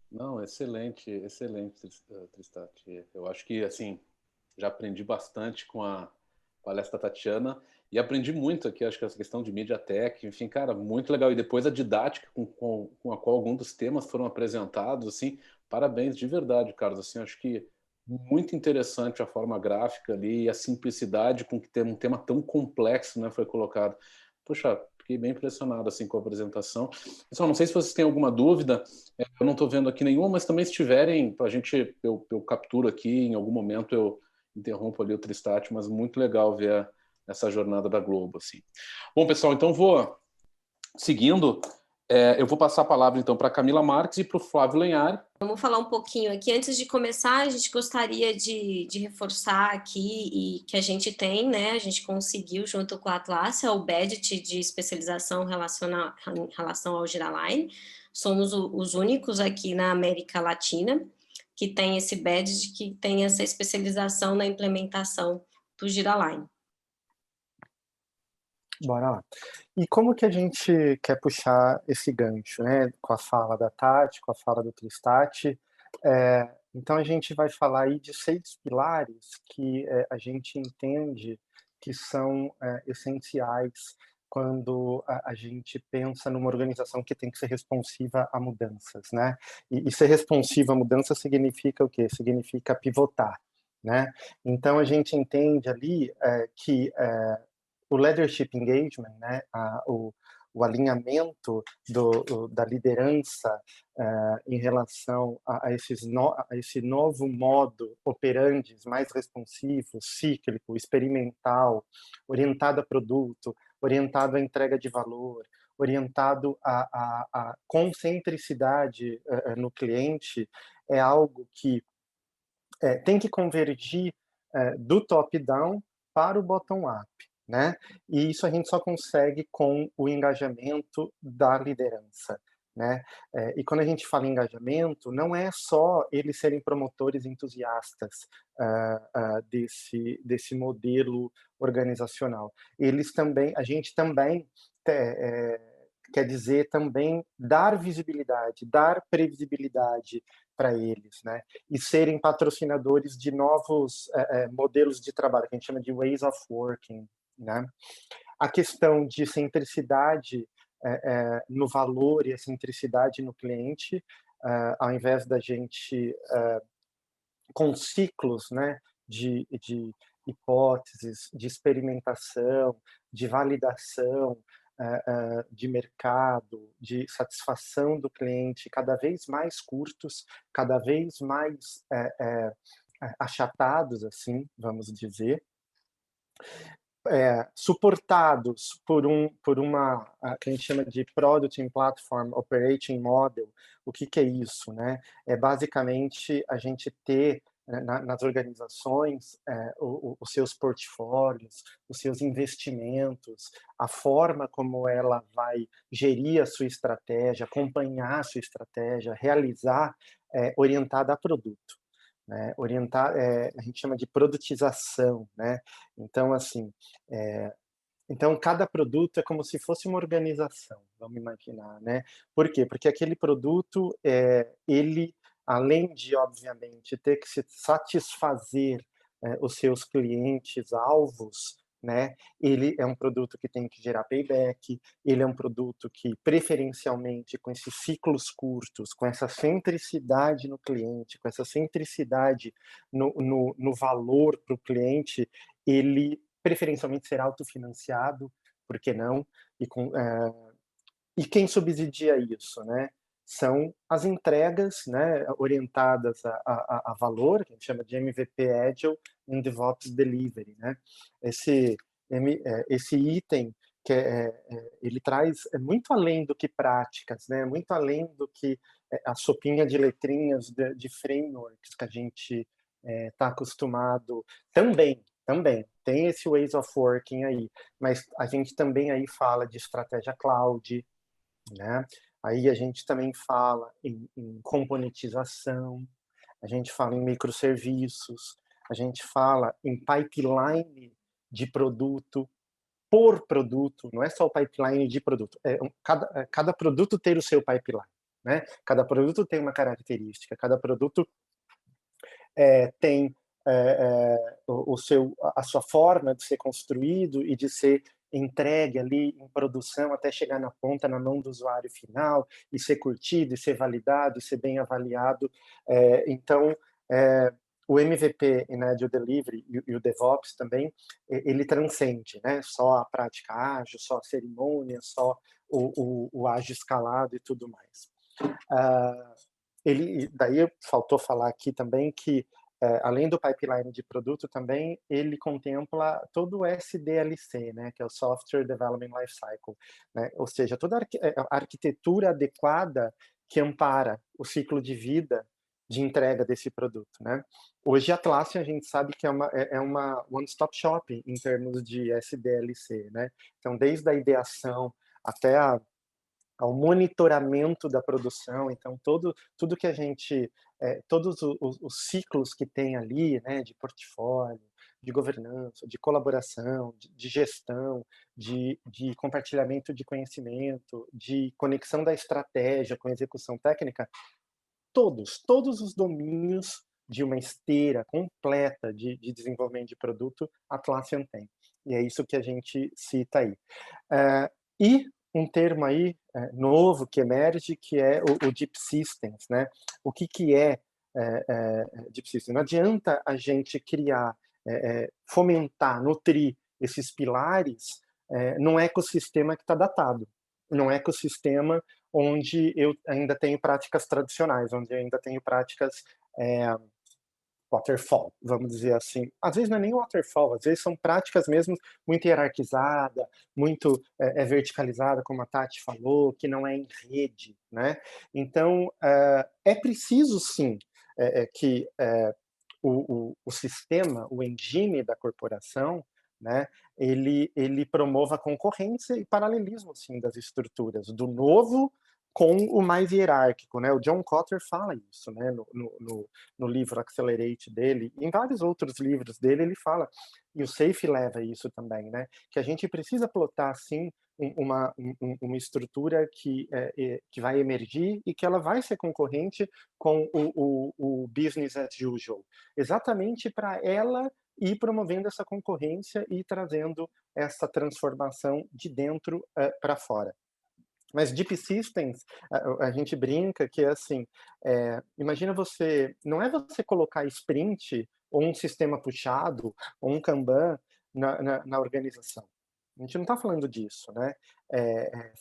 Não, excelente, excelente, Tristati. Eu acho que, assim, já aprendi bastante com a palestra da Tatiana e aprendi muito aqui, acho que essa questão de MediaTek, enfim, cara, muito legal. E depois a didática com a qual alguns dos temas foram apresentados, assim, parabéns de verdade, Carlos. Assim, acho que muito interessante a forma gráfica ali e a simplicidade com que um tema tão complexo, né, foi colocado. Puxa, fiquei bem impressionado assim com a apresentação. Pessoal, não sei se vocês têm alguma dúvida, eu não estou vendo aqui nenhuma, mas também se tiverem, a gente, eu capturo aqui, em algum momento eu interrompo ali o Tristati, mas muito legal ver essa jornada da Globo, assim. Bom, pessoal, então vou seguindo, eu vou passar a palavra então para a Camila Marques e para o Flávio Lenhari. Vamos falar um pouquinho aqui. Antes de começar, a gente gostaria de reforçar aqui e que a gente tem, né? A gente conseguiu, junto com a Atlassian, o badge de especialização em relação ao Giraline. Somos os únicos aqui na América Latina que tem esse badge, que tem essa especialização na implementação do Giraline. Bora lá. E como que a gente quer puxar esse gancho, né? Com a fala da Tati, com a fala do Tristati. Então, a gente vai falar aí de 6 pilares que a gente entende que são essenciais quando a gente pensa numa organização que tem que ser responsiva a mudanças, né? E ser responsiva a mudanças significa o quê? Significa pivotar, né? Então, a gente entende ali que o leadership engagement, né, o alinhamento da liderança em relação a esse novo modo operandi, mais responsivo, cíclico, experimental, orientado a produto, orientado à entrega de valor, orientado à concentricidade no cliente, é algo que tem que convergir do top-down para o bottom-up, né? E isso a gente só consegue com o engajamento da liderança, né? E quando a gente fala em engajamento, não é só eles serem promotores entusiastas desse modelo organizacional. A gente também quer dizer também dar visibilidade, dar previsibilidade para eles, né? E serem patrocinadores de novos modelos de trabalho, que a gente chama de ways of working, né? A questão de centricidade no valor e a centricidade no cliente, ao invés da gente com ciclos, né, de hipóteses, de experimentação, de validação, de mercado, de satisfação do cliente, cada vez mais curtos, cada vez mais achatados, assim, vamos dizer, suportados por uma que a gente chama de Product and Platform Operating Model. O que é isso, né? É basicamente a gente ter nas organizações, os seus portfólios, os seus investimentos, a forma como ela vai gerir a sua estratégia, acompanhar a sua estratégia, realizar, orientada a produto, né? A gente chama de produtização, né? Então, assim, então cada produto é como se fosse uma organização, vamos imaginar, né? Por quê? Porque aquele produto, ele, além de, obviamente, ter que se satisfazer os seus clientes-alvos, né? Ele é um produto que tem que gerar payback, ele é um produto que, preferencialmente, com esses ciclos curtos, com essa centricidade no cliente, com essa centricidade no valor para o cliente, ele preferencialmente ser autofinanciado, por que não? E quem subsidia isso, né? São as entregas, né, orientadas a valor, que a gente chama de MVP Agile and DevOps Delivery, né? Esse item que ele traz muito além do que práticas, né? Muito além do que a sopinha de letrinhas de frameworks que a gente está acostumado. Também tem esse ways of working aí, mas a gente também aí fala de estratégia cloud, né? Aí a gente também fala em componentização, a gente fala em microserviços, a gente fala em pipeline de produto por produto, não é só o pipeline de produto, cada produto ter o seu pipeline, né? Cada produto tem uma característica, cada produto tem a sua forma de ser construído e de ser entregue ali em produção até chegar na ponta, na mão do usuário final, e ser curtido, e ser validado, e ser bem avaliado. Então, o MVP, né, de Delivery e o DevOps também, ele transcende, né, só a prática ágil, só a cerimônia, só o ágil escalado e tudo mais. Daí faltou falar aqui também que, além do pipeline de produto também, ele contempla todo o SDLC, né, que é o Software Development Lifecycle, né, ou seja, toda a arquitetura adequada que ampara o ciclo de vida de entrega desse produto, né. Hoje a Atlassian, a gente sabe que é uma one-stop shop em termos de SDLC, né. Então, desde a ideação até ao monitoramento da produção, então tudo que a gente, todos os ciclos que tem ali, né, de portfólio, de governança, de colaboração, de gestão, de compartilhamento de conhecimento, de conexão da estratégia com a execução técnica, todos os domínios de uma esteira completa de desenvolvimento de produto, a Atlassian tem. E é isso que a gente cita aí. E um termo aí novo que emerge, que é o Deep Systems, né? O que é Deep Systems? Não adianta a gente criar, fomentar, nutrir esses pilares num ecossistema que está datado, num ecossistema onde eu ainda tenho práticas tradicionais, onde eu ainda tenho práticas waterfall, vamos dizer assim. Às vezes não é nem waterfall, às vezes são práticas mesmo muito hierarquizada, muito verticalizada, como a Tati falou, que não é em rede, né? Então, é preciso sim que o sistema, o engine da corporação, né, ele promova a concorrência e paralelismo sim das estruturas, do novo com o mais hierárquico, né? O John Kotter fala isso, né? No livro Accelerate dele, em vários outros livros dele ele fala, e o SAFe leva isso também, né? Que a gente precisa plotar sim uma estrutura que vai emergir e que ela vai ser concorrente com o business as usual, exatamente para ela ir promovendo essa concorrência e trazendo essa transformação de dentro para fora. Mas Deep Systems, a gente brinca que é assim, imagina você, não é você colocar sprint ou um sistema puxado ou um Kanban na organização. A gente não está falando disso, né?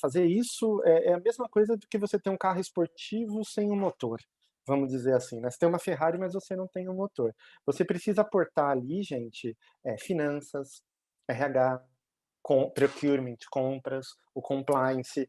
Fazer isso é a mesma coisa do que você ter um carro esportivo sem um motor, vamos dizer assim, né? Você tem uma Ferrari, mas você não tem um motor. Você precisa aportar ali, gente, finanças, RH, procurement, compras, o compliance,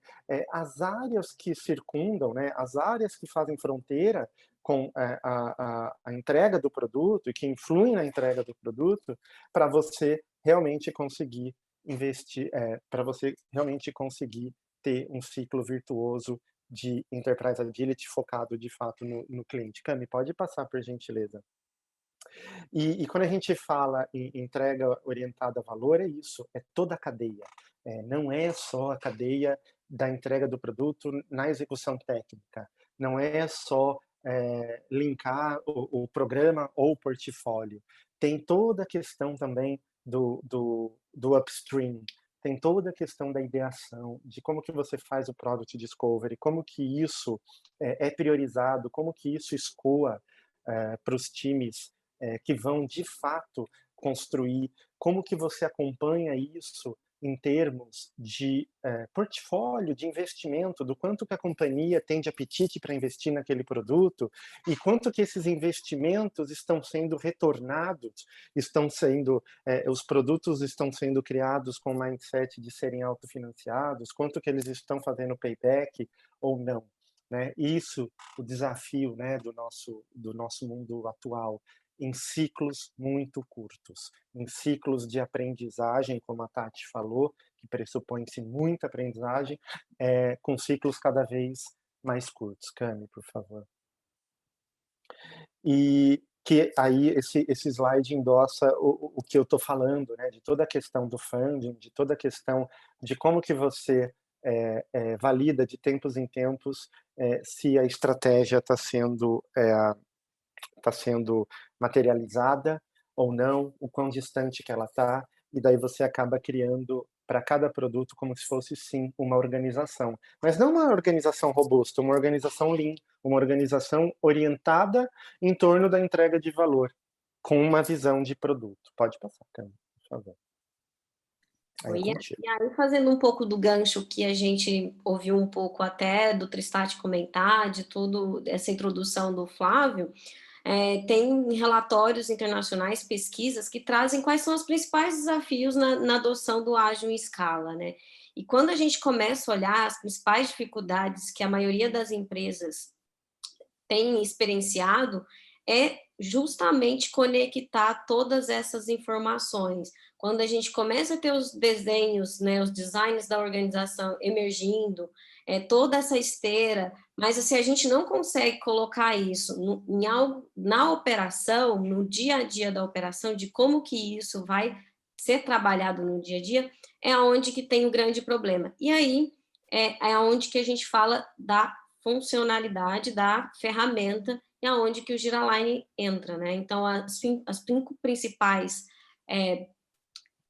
as áreas que circundam, né, as áreas que fazem fronteira com a entrega do produto e que influem na entrega do produto, para você realmente conseguir investir, para você realmente conseguir ter um ciclo virtuoso de Enterprise Agility focado de fato no cliente. Cami, pode passar, por gentileza. E quando a gente fala em entrega orientada a valor, é isso, é toda a cadeia. Não é só a cadeia da entrega do produto na execução técnica, não é só linkar o programa ou o portfólio. Tem toda a questão também do upstream, tem toda a questão da ideação, de como que você faz o product discovery, como que isso é priorizado, como que isso escoa para os times que vão de fato construir, como que você acompanha isso em termos de portfólio, de investimento, do quanto que a companhia tem de apetite para investir naquele produto e quanto que esses investimentos estão sendo retornados, os produtos estão sendo criados com o mindset de serem autofinanciados, quanto que eles estão fazendo payback ou não. Né? Isso, o desafio, né, do nosso mundo atual, em ciclos muito curtos, em ciclos de aprendizagem, como a Tati falou, que pressupõe-se muita aprendizagem, com ciclos cada vez mais curtos. Cami, por favor. E que aí esse slide endossa o que eu estou falando, né, de toda a questão do funding, de toda a questão de como que você valida de tempos em tempos se a estratégia está sendo materializada ou não, o quão distante que ela está, e daí você acaba criando para cada produto como se fosse, sim, uma organização. Mas não uma organização robusta, uma organização lean, uma organização orientada em torno da entrega de valor, com uma visão de produto. Pode passar, Cami, por favor. E aí, fazendo um pouco do gancho que a gente ouviu um pouco até do Tristati comentar, de toda essa introdução do Flávio, tem relatórios internacionais, pesquisas, que trazem quais são os principais desafios na adoção do ágil em escala, né? E quando a gente começa a olhar as principais dificuldades que a maioria das empresas tem experienciado, é justamente conectar todas essas informações. Quando a gente começa a ter os desenhos, né, os designs da organização emergindo, toda essa esteira, mas se a gente não consegue colocar isso na operação, no dia a dia da operação, de como que isso vai ser trabalhado no dia a dia, é onde que tem o grande problema. E aí é onde que a gente fala da funcionalidade da ferramenta e aonde que o Giraline entra, né? Então, as 5 principais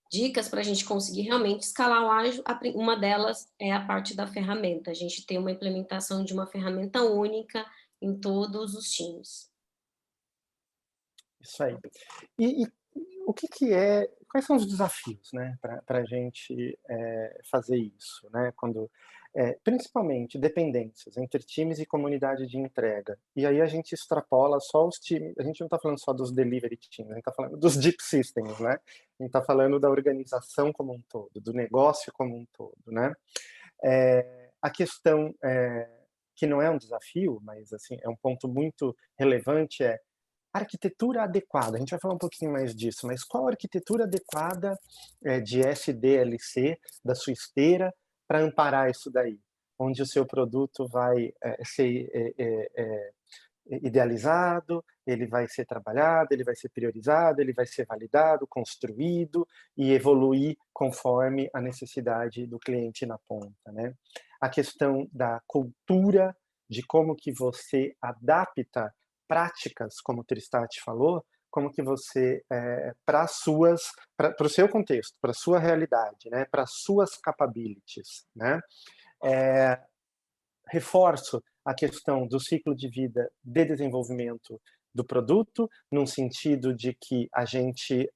dicas para a gente conseguir realmente escalar o ágil, uma delas é a parte da ferramenta. A gente tem uma implementação de uma ferramenta única em todos os times. Isso aí. E o que quais são os desafios, né, para a gente fazer isso, né, quando principalmente dependências entre times e comunidade de entrega. E aí a gente extrapola só os times, a gente não está falando só dos delivery teams, a gente está falando dos deep systems, né? A gente está falando da organização como um todo, do negócio como um todo, né? A questão que não é um desafio, mas assim é um ponto muito relevante arquitetura adequada. A gente vai falar um pouquinho mais disso, mas qual a arquitetura adequada de SDLC da sua esteira para amparar isso daí? Onde o seu produto vai ser idealizado, ele vai ser trabalhado, ele vai ser priorizado, ele vai ser validado, construído e evoluir conforme a necessidade do cliente na ponta, né? A questão da cultura, de como que você adapta práticas, como o Tristati falou, como que você, para o seu contexto, para a sua realidade, né, para as suas capabilities, né? Reforço a questão do ciclo de vida de desenvolvimento do produto, num sentido de que a gente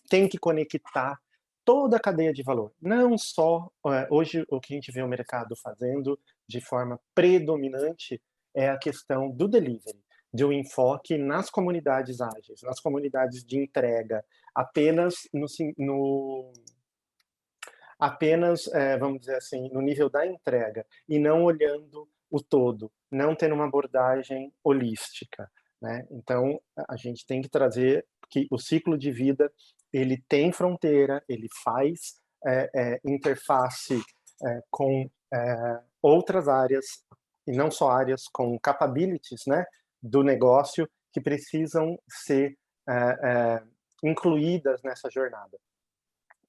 tem que conectar toda a cadeia de valor. Não só, hoje, o que a gente vê o mercado fazendo de forma predominante é a questão do delivery, de um enfoque nas comunidades ágeis, nas comunidades de entrega, apenas apenas, vamos dizer assim, no nível da entrega, e não olhando o todo, não tendo uma abordagem holística, né? Então, a gente tem que trazer que o ciclo de vida, ele tem fronteira, ele faz interface com outras áreas, e não só áreas com capabilities, né, do negócio, que precisam ser incluídas nessa jornada.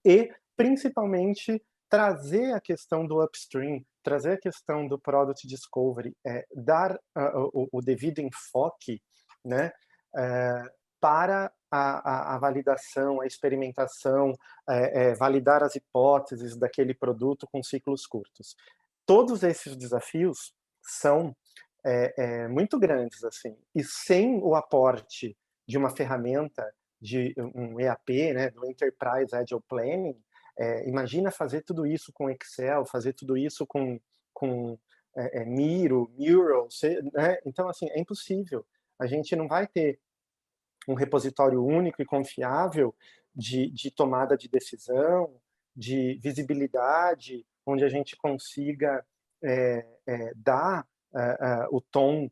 E, principalmente, trazer a questão do upstream, trazer a questão do product discovery, dar o devido enfoque, né, para a validação, a experimentação, validar as hipóteses daquele produto com ciclos curtos. Todos esses desafios são muito grandes, assim, e sem o aporte de uma ferramenta, de um EAP, né, do Enterprise Agile Planning, imagina fazer tudo isso com Excel, fazer tudo isso com Miro, Mural, né? Então, assim, é impossível. A gente não vai ter um repositório único e confiável de tomada de decisão, de visibilidade, onde a gente consiga dar o tom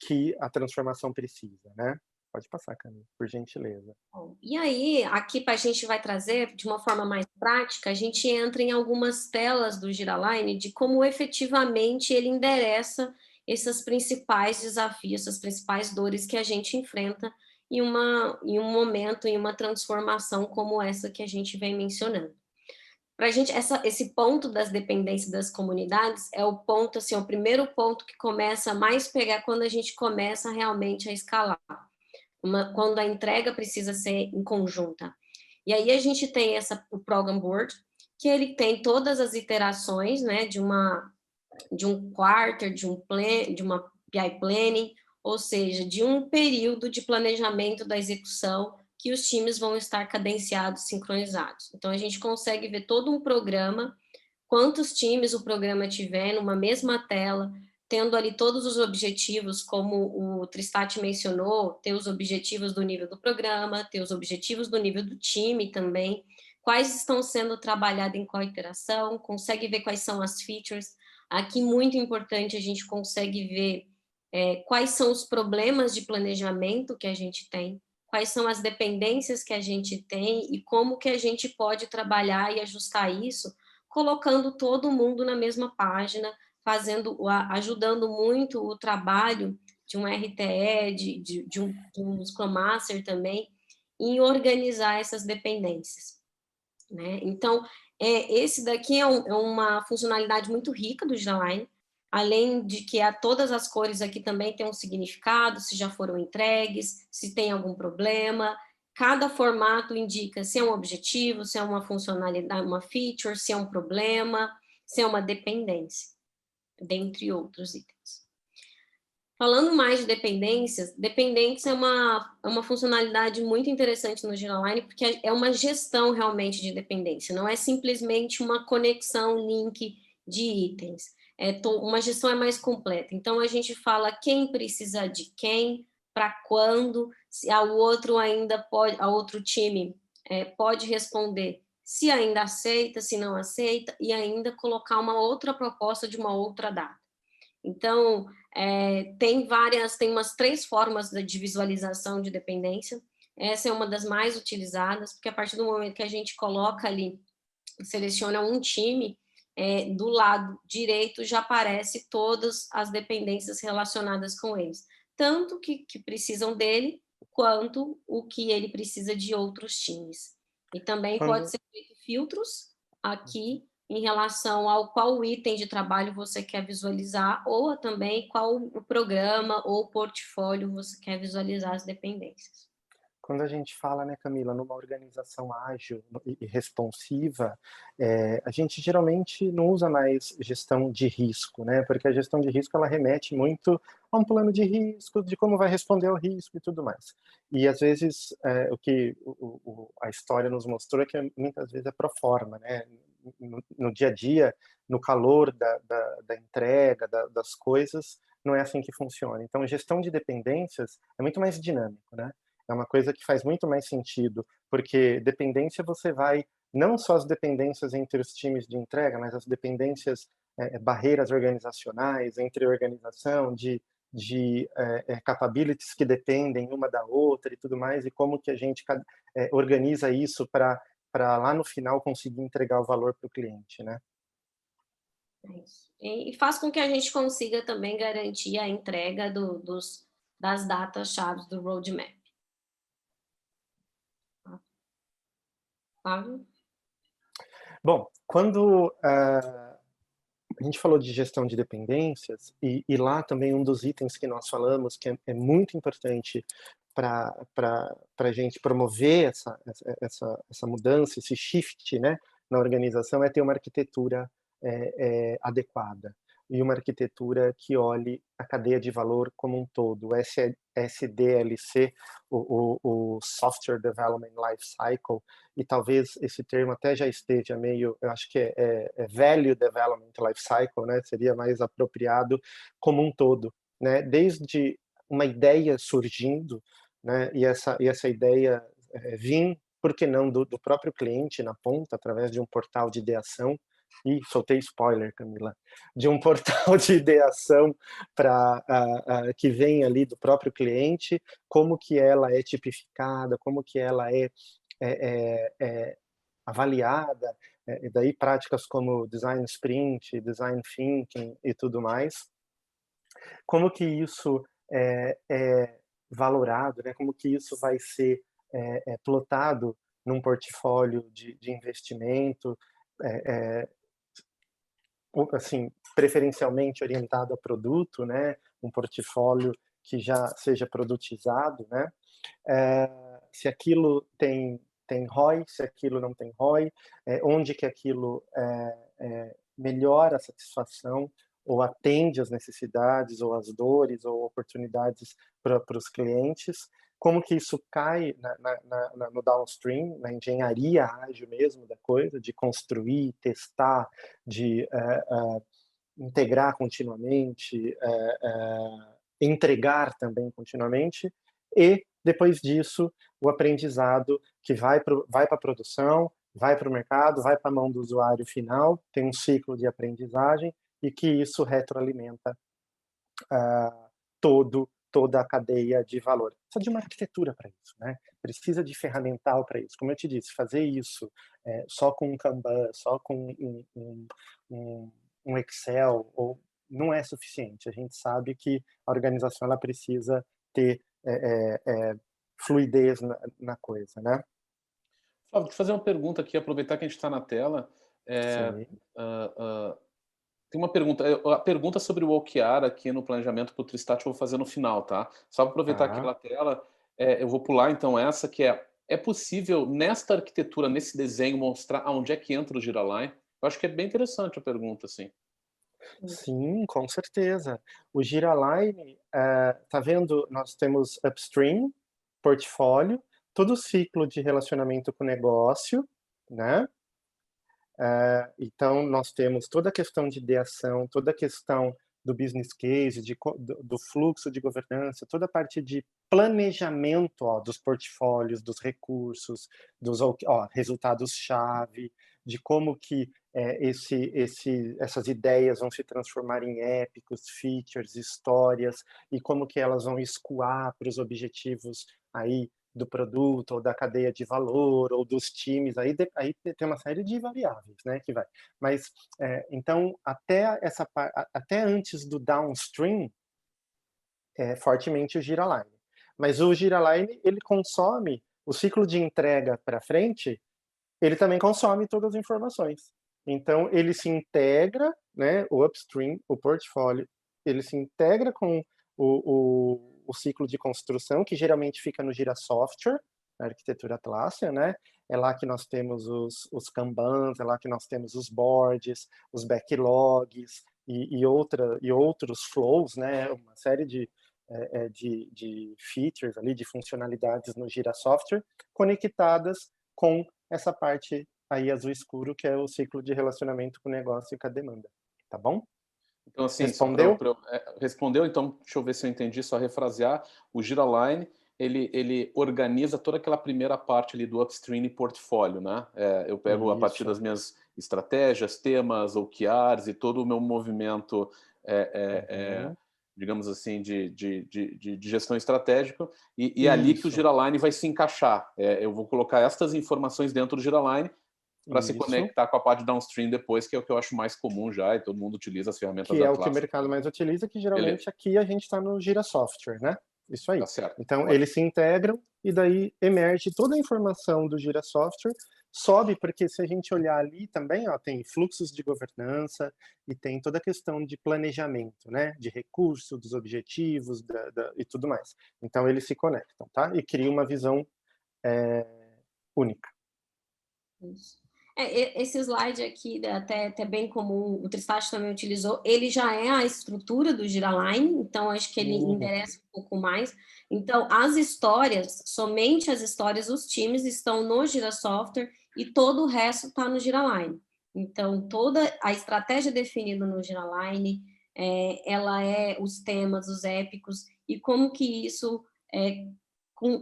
que a transformação precisa, né? Pode passar, Camila, por gentileza. Bom, e aí, aqui a gente vai trazer, de uma forma mais prática, a gente entra em algumas telas do Giraline de como efetivamente ele endereça esses principais desafios, essas principais dores que a gente enfrenta em um momento, em uma transformação como essa que a gente vem mencionando. Para a gente, esse ponto das dependências das comunidades é o ponto, assim, o primeiro ponto que começa a mais pegar quando a gente começa realmente a escalar. Quando a entrega precisa ser em conjunta. E aí a gente tem o Program Board, que ele tem todas as iterações, né, de um quarter, de uma PI Planning, ou seja, de um período de planejamento da execução que os times vão estar cadenciados, sincronizados. Então, a gente consegue ver todo um programa, quantos times o programa tiver numa mesma tela, tendo ali todos os objetivos, como o Tristati mencionou, ter os objetivos do nível do programa, ter os objetivos do nível do time também, quais estão sendo trabalhados em qual iteração, consegue ver quais são as features. Aqui, muito importante, a gente consegue ver quais são os problemas de planejamento que a gente tem, quais são as dependências que a gente tem e como que a gente pode trabalhar e ajustar isso, colocando todo mundo na mesma página, ajudando muito o trabalho de um RTE, de um Scrum Master também, em organizar essas dependências, né? Então, esse daqui é uma funcionalidade muito rica do Giraline, além de que todas as cores aqui também têm um significado, se já foram entregues, se tem algum problema. Cada formato indica se é um objetivo, se é uma funcionalidade, uma feature, se é um problema, se é uma dependência, dentre outros itens. Falando mais de dependências, dependência é uma funcionalidade muito interessante no Giraline, porque é uma gestão realmente de dependência, não é simplesmente uma conexão, link de itens. Uma gestão é mais completa. Então, a gente fala quem precisa de quem, para quando, se o outro ainda pode, a outro time pode responder se ainda aceita, se não aceita, e ainda colocar uma outra proposta de uma outra data. Então, tem umas 3 formas de visualização de dependência. Essa é uma das mais utilizadas, porque a partir do momento que a gente coloca ali, seleciona um time, do lado direito já aparece todas as dependências relacionadas com eles, tanto que precisam dele, quanto o que ele precisa de outros times. E também pode ser feito filtros aqui, em relação ao qual item de trabalho você quer visualizar, ou também qual o programa ou portfólio você quer visualizar as dependências. Quando a gente fala, né, Camila, numa organização ágil e responsiva, a gente geralmente não usa mais gestão de risco, né? Porque a gestão de risco, ela remete muito a um plano de risco, de como vai responder ao risco e tudo mais. E, às vezes, o que a história nos mostrou é que, muitas vezes, é pro forma, né? No dia a dia, no calor da entrega, das coisas, não é assim que funciona. Então, gestão de dependências é muito mais dinâmico, né? É uma coisa que faz muito mais sentido, porque dependência você vai não só as dependências entre os times de entrega, mas as dependências, barreiras organizacionais entre organização, de capabilities que dependem uma da outra e tudo mais, e como que a gente organiza isso para lá no final conseguir entregar o valor para o cliente, né? É isso. E faz com que a gente consiga também garantir a entrega das datas-chave do roadmap. Fábio? Bom, quando a gente falou de gestão de dependências, e lá também um dos itens que nós falamos, que é muito importante para a gente promover essa mudança, esse shift, né, na organização, é ter uma arquitetura adequada e uma arquitetura que olhe a cadeia de valor como um todo. O SDLC, o Software Development Life Cycle, e talvez esse termo até já esteja meio, eu acho que é Value Development Life Cycle, né? Seria mais apropriado como um todo, né? Desde uma ideia surgindo, né? E essa ideia vir, por que não, do próprio cliente na ponta, através de um portal de ideação. E soltei spoiler, Camila, de um portal de ideação que vem ali do próprio cliente, como que ela é tipificada, como que ela é avaliada, e daí práticas como design sprint, design thinking e tudo mais. Como que isso é valorado, né? Como que isso vai ser plotado num portfólio de investimento, assim, preferencialmente orientado a produto, né? Um portfólio que já seja produtizado, né? Se aquilo tem ROI, se aquilo não tem ROI, onde que aquilo melhora a satisfação ou atende às necessidades ou às dores ou oportunidades para os clientes, como que isso cai no downstream, na engenharia ágil mesmo da coisa, de construir, testar, de integrar continuamente, entregar também continuamente, e depois disso o aprendizado que vai para a produção, vai para o mercado, vai para a mão do usuário final, tem um ciclo de aprendizagem e que isso retroalimenta toda a cadeia de valor. Precisa de uma arquitetura para isso, né? Precisa de ferramental para isso. Como eu te disse, fazer isso só com um Kanban, só com um Excel, não é suficiente. A gente sabe que a organização ela precisa ter fluidez na coisa, né? Fábio, deixa eu fazer uma pergunta aqui, aproveitar que a gente está na tela. Tem uma pergunta, a pergunta sobre o OKR aqui no planejamento para o Tristat eu vou fazer no final, tá? Só para aproveitar aquela tela, eu vou pular então essa, que é possível nesta arquitetura, nesse desenho, mostrar aonde é que entra o Gira-Line? Eu acho que é bem interessante a pergunta, assim. Sim, com certeza. O Gira-Line, tá vendo? Nós temos upstream, portfólio, todo o ciclo de relacionamento com o negócio, né? Então, nós temos toda a questão de ideação, toda a questão do business case, do fluxo de governança, toda a parte de planejamento dos portfólios, dos recursos, dos resultados-chave, de como que essas ideias vão se transformar em épicos, features, histórias, e como que elas vão escoar para os objetivos aí do produto, ou da cadeia de valor, ou dos times, aí tem uma série de variáveis, né, que vai. Mas, então, até antes do downstream, fortemente o Gira-Line. Mas o Gira-Line, ele consome, o ciclo de entrega para frente, ele também consome todas as informações. Então, ele se integra, né, o upstream, o portfólio, ele se integra com o ciclo de construção, que geralmente fica no Gira Software, na arquitetura Atlassian, né? É lá que nós temos os Kanbans, é lá que nós temos os boards, os backlogs e outros flows, né? Uma série de features ali, de funcionalidades no Gira Software, conectadas com essa parte aí azul escuro, que é o ciclo de relacionamento com o negócio e com a demanda. Tá bom? Então, assim, respondeu? Respondeu, então, deixa eu ver se eu entendi, só refrasear. O Gira-Line, ele organiza toda aquela primeira parte ali do upstream e portfólio, né? Eu pego a partir das minhas estratégias, temas, OKRs e todo o meu movimento, digamos assim, de gestão estratégica, e é ali que o Giraline vai se encaixar. Eu vou colocar estas informações dentro do Giraline para se conectar com a parte downstream depois, que é o que eu acho mais comum já, e todo mundo utiliza as ferramentas da Que é o Atlassian. que o mercado mais utiliza, que geralmente aqui a gente está no Gira Software, né? Isso aí. Tá certo. Então, eles se integram e daí emerge toda a informação do Gira Software, sobe, porque se a gente olhar ali também, ó, tem fluxos de governança e tem toda a questão de planejamento, né? De recurso, dos objetivos e tudo mais. Então, eles se conectam, tá? E criam uma visão única. Isso. Esse slide aqui, até bem comum, o Tristati também utilizou, ele já é a estrutura do Giraline, então acho que ele endereça um pouco mais. Então, as histórias, somente as histórias, os times estão no Gira Software e todo o resto está no Giraline. Então, toda a estratégia definida no Giraline, ela é os temas, os épicos, e como que isso é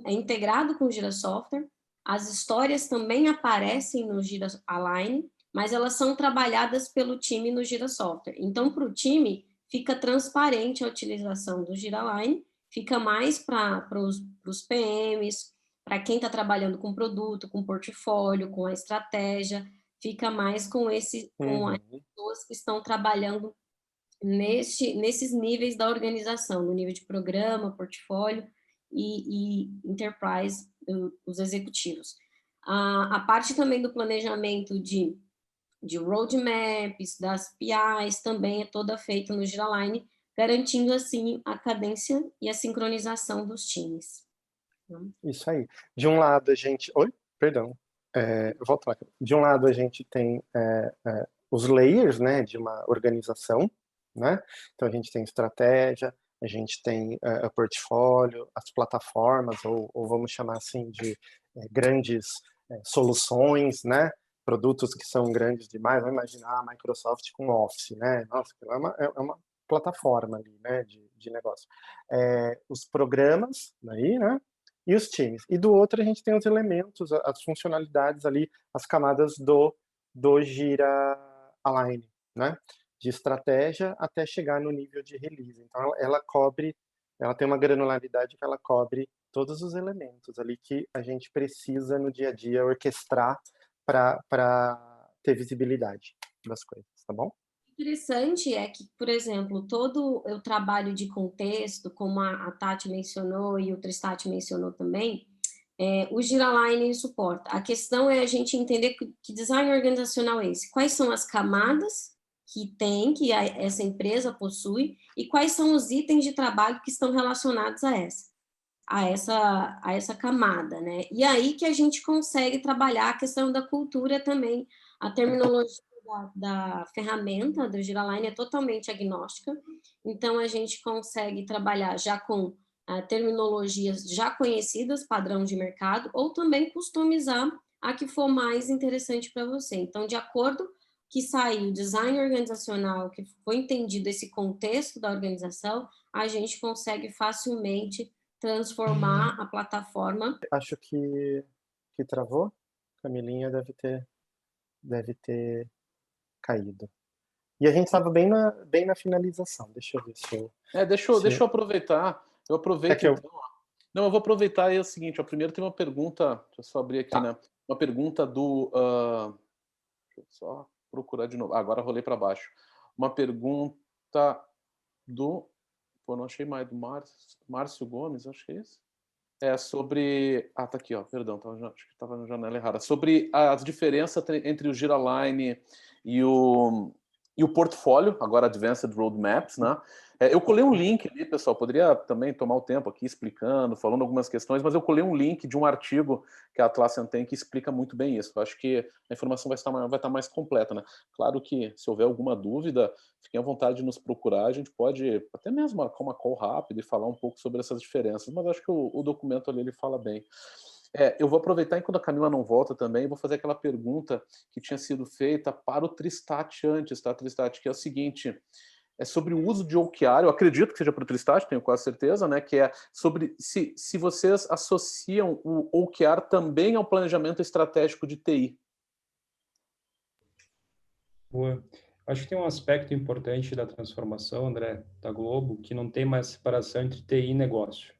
integrado com o Gira Software. As histórias também aparecem no Gira Align, mas elas são trabalhadas pelo time no Gira Software. Então, para o time, fica transparente a utilização do Gira Align, fica mais para os PMs, para quem está trabalhando com produto, com portfólio, com a estratégia, fica mais com as pessoas que estão trabalhando nesses níveis da organização, no nível de programa, portfólio e enterprise, os executivos. A parte também do planejamento de roadmaps, das PIs, também é toda feita no Giraline, garantindo, assim, a cadência e a sincronização dos times. Isso aí. De um lado, a gente... Oi? Perdão. Eu volto lá. De um lado, a gente tem os layers, né, de uma organização, né? Então, a gente tem estratégia, a gente tem o portfólio, as plataformas, ou vamos chamar assim de grandes soluções, né? Produtos que são grandes demais. Vamos imaginar a Microsoft com Office, né? Nossa, é uma plataforma ali, né? De negócio. Os programas, aí, né? E os times. E do outro a gente tem os elementos, as funcionalidades ali, as camadas do Gira Align, né? De estratégia até chegar no nível de release. Então, ela tem uma granularidade que ela cobre todos os elementos ali que a gente precisa no dia a dia orquestrar para ter visibilidade das coisas, tá bom? Interessante é que, por exemplo, todo o trabalho de contexto, como a Tati mencionou e o Tristati mencionou também, o Giraline suporta. A questão é a gente entender que design organizacional é esse. Quais são as camadas que essa empresa possui e quais são os itens de trabalho que estão relacionados a essa camada, né? E aí que a gente consegue trabalhar a questão da cultura também, a terminologia da ferramenta do Giraline é totalmente agnóstica, então a gente consegue trabalhar já com terminologias já conhecidas, padrão de mercado, ou também customizar a que for mais interessante para você. Então, de acordo que saiu o design organizacional, que foi entendido esse contexto da organização, a gente consegue facilmente transformar a plataforma. Acho que travou. Camilinha deve ter caído. E a gente estava bem na finalização. Deixa eu ver se eu... Deixa eu aproveitar. Eu aproveito. Não, eu vou aproveitar. É o seguinte: primeiro tem uma pergunta. Deixa eu só abrir aqui, né? Uma pergunta do. Deixa eu só procurar de novo. Agora rolei para baixo. Uma pergunta do. Não achei mais, do Márcio Gomes, acho que é isso. Sobre... tá aqui, ó, perdão, acho que estava na janela errada. Sobre as diferenças entre o Giraline e o portfólio, agora Advanced Roadmaps, né? Eu colei um link ali, pessoal, poderia também tomar o tempo aqui explicando, falando algumas questões, mas eu colei um link de um artigo que a Atlassian tem que explica muito bem isso. Eu acho que a informação vai estar mais completa, né? Claro que, se houver alguma dúvida, fiquem à vontade de nos procurar, a gente pode até mesmo marcar uma call rápida e falar um pouco sobre essas diferenças, mas acho que o documento ali ele fala bem. Eu vou aproveitar enquanto a Camila não volta também, vou fazer aquela pergunta que tinha sido feita para o Tristati antes, tá, Tristati? Que é o seguinte: é sobre o uso de OKR, eu acredito que seja para o Tristat, tenho quase certeza, né, que é sobre se vocês associam o OKR também ao planejamento estratégico de TI. Boa. Acho que tem um aspecto importante da transformação, André, da Globo, que não tem mais separação entre TI e negócio.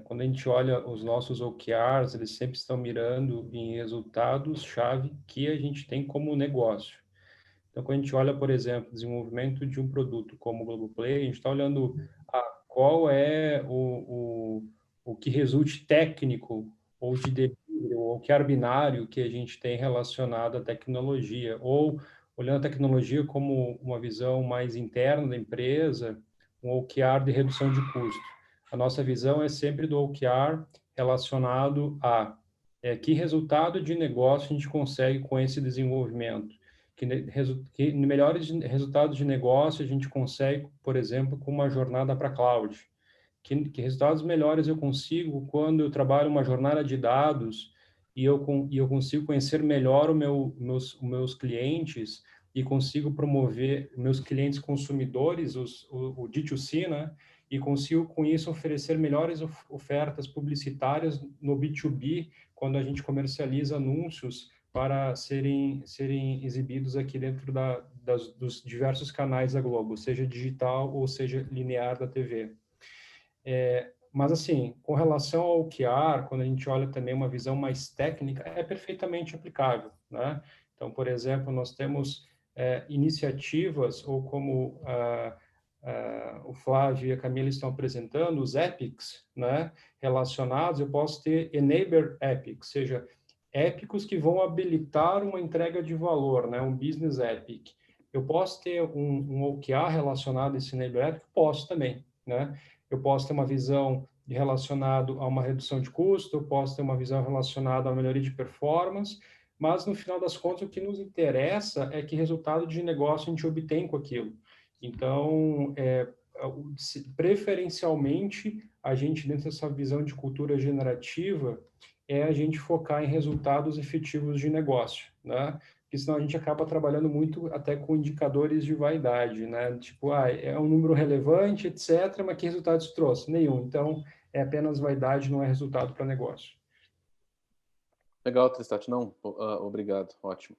Quando a gente olha os nossos OKRs, eles sempre estão mirando em resultados-chave que a gente tem como negócio. Então, quando a gente olha, por exemplo, o desenvolvimento de um produto como o Globoplay, a gente está olhando qual é o que resulte técnico ou de delivery, ou que é binário que a gente tem relacionado à tecnologia, ou olhando a tecnologia como uma visão mais interna da empresa, um OKR de redução de custo. A nossa visão é sempre do OKR relacionado a que resultado de negócio a gente consegue com esse desenvolvimento. Que melhores resultados de negócio a gente consegue, por exemplo, com uma jornada para cloud. Que resultados melhores eu consigo quando eu trabalho uma jornada de dados e eu consigo conhecer melhor meus clientes e consigo promover meus clientes consumidores, o D2C, né? E consigo, com isso, oferecer melhores ofertas publicitárias no B2B, quando a gente comercializa anúncios para serem exibidos aqui dentro dos diversos canais da Globo, seja digital ou seja linear da TV. Mas, assim, com relação ao OKR, quando a gente olha também uma visão mais técnica, é perfeitamente aplicável, né? Então, por exemplo, nós temos iniciativas, ou como o Flávio e a Camila estão apresentando, os epics, né, relacionados, eu posso ter enabler epics, ou seja, épicos que vão habilitar uma entrega de valor, né? Um business epic. Eu posso ter um OKR relacionado a esse enabler epic? Posso também, né? Eu posso ter uma visão relacionada a uma redução de custo, eu posso ter uma visão relacionada a uma melhoria de performance, mas no final das contas o que nos interessa é que resultado de negócio a gente obtém com aquilo. Então, preferencialmente, a gente, dentro dessa visão de cultura generativa, a gente focar em resultados efetivos de negócio, né? Porque senão a gente acaba trabalhando muito até com indicadores de vaidade, né? Tipo, é um número relevante, etc., mas que resultados trouxe? Nenhum. Então, é apenas vaidade, não é resultado para negócio. Legal, Tristat. Não, obrigado, ótimo.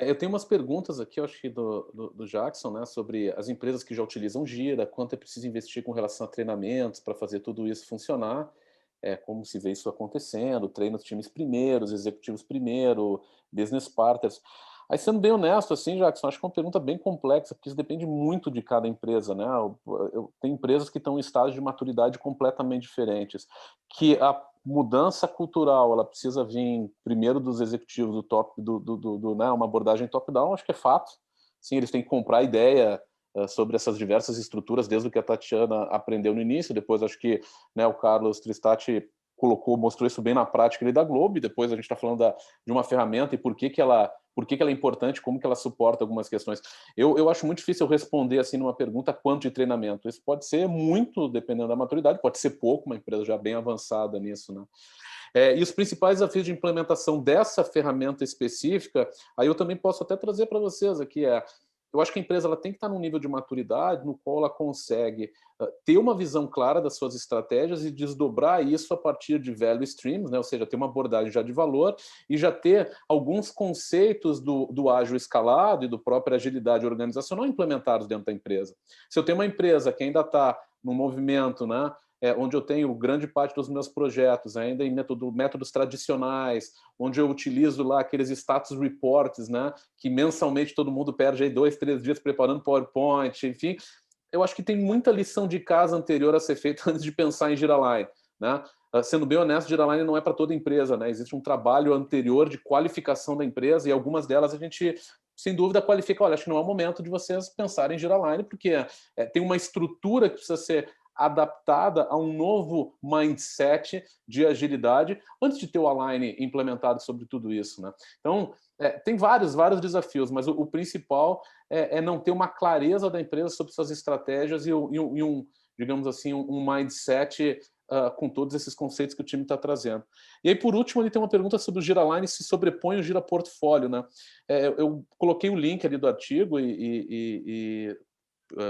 Eu tenho umas perguntas aqui, eu acho que do Jackson, né, sobre as empresas que já utilizam Gira, quanto é preciso investir com relação a treinamentos para fazer tudo isso funcionar, como se vê isso acontecendo, treina os times primeiro, os executivos primeiro, business partners. Aí, sendo bem honesto, assim, Jackson, acho que é uma pergunta bem complexa, porque isso depende muito de cada empresa, né? Tem empresas que estão em estágios de maturidade completamente diferentes, que a mudança cultural, ela precisa vir primeiro dos executivos do top, né, uma abordagem top-down, acho que é fato. Sim, eles têm que comprar a ideia sobre essas diversas estruturas, desde o que a Tatiana aprendeu no início, depois acho que, né, o Carlos Tristat mostrou isso bem na prática ali da Globo, e depois a gente está falando de uma ferramenta e por que ela é importante, como que ela suporta algumas questões. Eu acho muito difícil eu responder assim numa pergunta quanto de treinamento. Isso pode ser muito, dependendo da maturidade, pode ser pouco, uma empresa já bem avançada nisso, né? E os principais desafios de implementação dessa ferramenta específica, aí eu também posso até trazer para vocês aqui, eu acho que a empresa ela tem que estar num nível de maturidade no qual ela consegue ter uma visão clara das suas estratégias e desdobrar isso a partir de value streams, né? Ou seja, ter uma abordagem já de valor e já ter alguns conceitos do ágil escalado e do própria agilidade organizacional implementados dentro da empresa. Se eu tenho uma empresa que ainda está no movimento, né, onde eu tenho grande parte dos meus projetos ainda em métodos tradicionais, onde eu utilizo lá aqueles status reports, né, que mensalmente todo mundo perde aí 2, 3 dias preparando PowerPoint, enfim, eu acho que tem muita lição de casa anterior a ser feita antes de pensar em Giraline, né? Sendo bem honesto, Giraline não é para toda empresa, né? Existe um trabalho anterior de qualificação da empresa e algumas delas a gente, sem dúvida, qualifica. Olha, acho que não é o momento de vocês pensarem em Giraline, porque tem uma estrutura que precisa ser adaptada a um novo mindset de agilidade antes de ter o Align implementado sobre tudo isso, né? Então, tem vários desafios, mas o principal é não ter uma clareza da empresa sobre suas estratégias e um digamos assim, um mindset com todos esses conceitos que o time está trazendo. E aí, por último, ele tem uma pergunta sobre o Giraline se sobrepõe o Gira Portfólio, né? Eu coloquei o link ali do artigo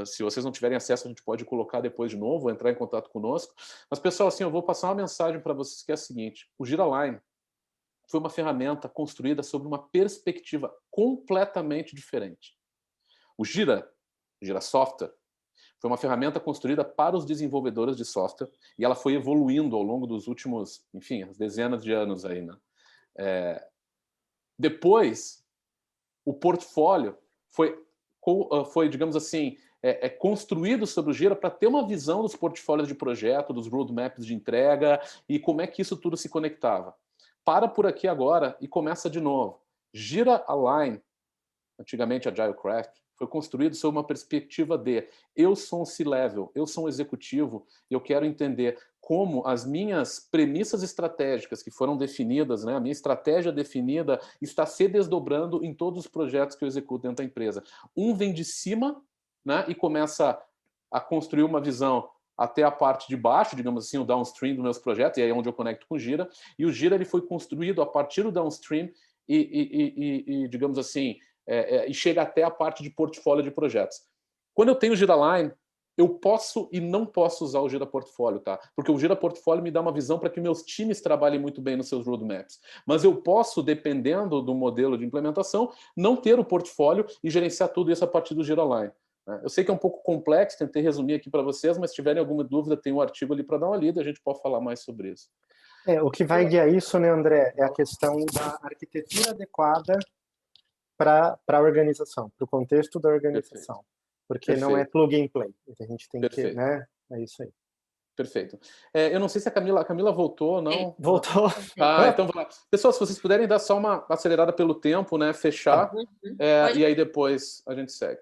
se vocês não tiverem acesso, a gente pode colocar depois de novo, entrar em contato conosco. Mas, pessoal, assim, eu vou passar uma mensagem para vocês que é a seguinte: o Giraline foi uma ferramenta construída sob uma perspectiva completamente diferente. O Gira Software, foi uma ferramenta construída para os desenvolvedores de software e ela foi evoluindo ao longo dos últimos, enfim, as dezenas de anos aí, né? Depois, o portfólio foi, digamos assim, construído sobre o Gira para ter uma visão dos portfólios de projeto, dos roadmaps de entrega e como é que isso tudo se conectava. Para por aqui agora e começa de novo. Gira Align, antigamente Agile Craft, foi construído sob uma perspectiva de eu sou um C-level, eu sou um executivo e eu quero entender como as minhas premissas estratégicas que foram definidas, né, a minha estratégia definida está se desdobrando em todos os projetos que eu executo dentro da empresa. Um vem de cima, né, e começa a construir uma visão até a parte de baixo, digamos assim, o downstream dos meus projetos, e aí é onde eu conecto com o Gira. E o Gira ele foi construído a partir do downstream digamos assim, e chega até a parte de portfólio de projetos. Quando eu tenho o Giraline, eu posso e não posso usar o Gira Portfólio, tá? Porque o Gira Portfólio me dá uma visão para que meus times trabalhem muito bem nos seus roadmaps. Mas eu posso, dependendo do modelo de implementação, não ter o portfólio e gerenciar tudo isso a partir do Giraline. Eu sei que é um pouco complexo, tentei resumir aqui para vocês, mas se tiverem alguma dúvida, tem um artigo ali para dar uma lida, a gente pode falar mais sobre isso. O que vai guiar isso, né, André, é a questão da arquitetura adequada para a organização, para o contexto da organização. Perfeito. Porque Perfeito. Não é plug and play. A gente tem Perfeito. Que, né? É isso aí. Perfeito. Eu não sei se a Camila voltou, não? Voltou. Então vamos lá. Pessoal, se vocês puderem dar só uma acelerada pelo tempo, né? Fechar, e aí depois a gente segue.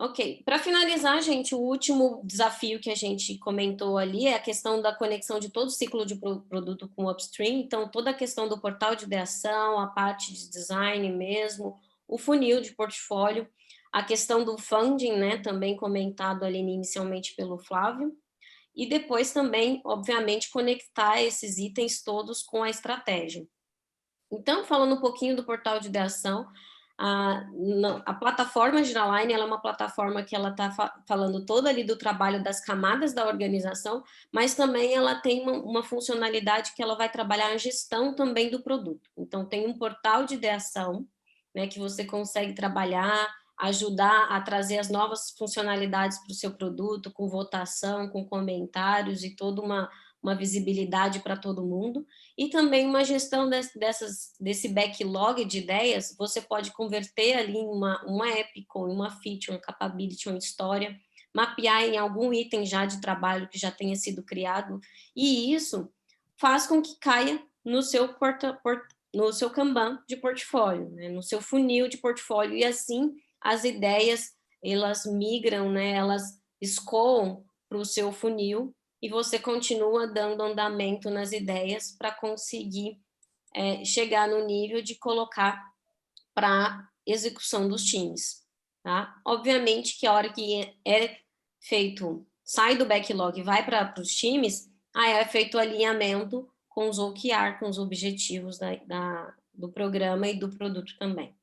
Ok. Para finalizar, gente, o último desafio que a gente comentou ali é a questão da conexão de todo o ciclo de produto com o upstream. Então, toda a questão do portal de ideação, a parte de design mesmo, o funil de portfólio, a questão do funding, né, também comentado ali inicialmente pelo Flávio, e depois também, obviamente, conectar esses itens todos com a estratégia. Então, falando um pouquinho do portal de ideação, a plataforma Giraline, ela é uma plataforma que ela está falando toda ali do trabalho das camadas da organização, mas também ela tem uma funcionalidade que ela vai trabalhar a gestão também do produto. Então, tem um portal de ideação, né, que você consegue trabalhar, ajudar a trazer as novas funcionalidades para o seu produto, com votação, com comentários e toda uma visibilidade para todo mundo, e também uma gestão desse backlog de ideias. Você pode converter ali em uma app, com uma feature, uma capability, uma história, mapear em algum item já de trabalho que já tenha sido criado, e isso faz com que caia no seu Kanban de portfólio, né, no seu funil de portfólio, e assim as ideias, elas migram, né, elas escoam para o seu funil, e você continua dando andamento nas ideias para conseguir chegar no nível de colocar para execução dos times, tá? Obviamente que a hora que é feito, sai do backlog e vai para os times, aí é feito o alinhamento com os OKR, com os objetivos do programa e do produto também.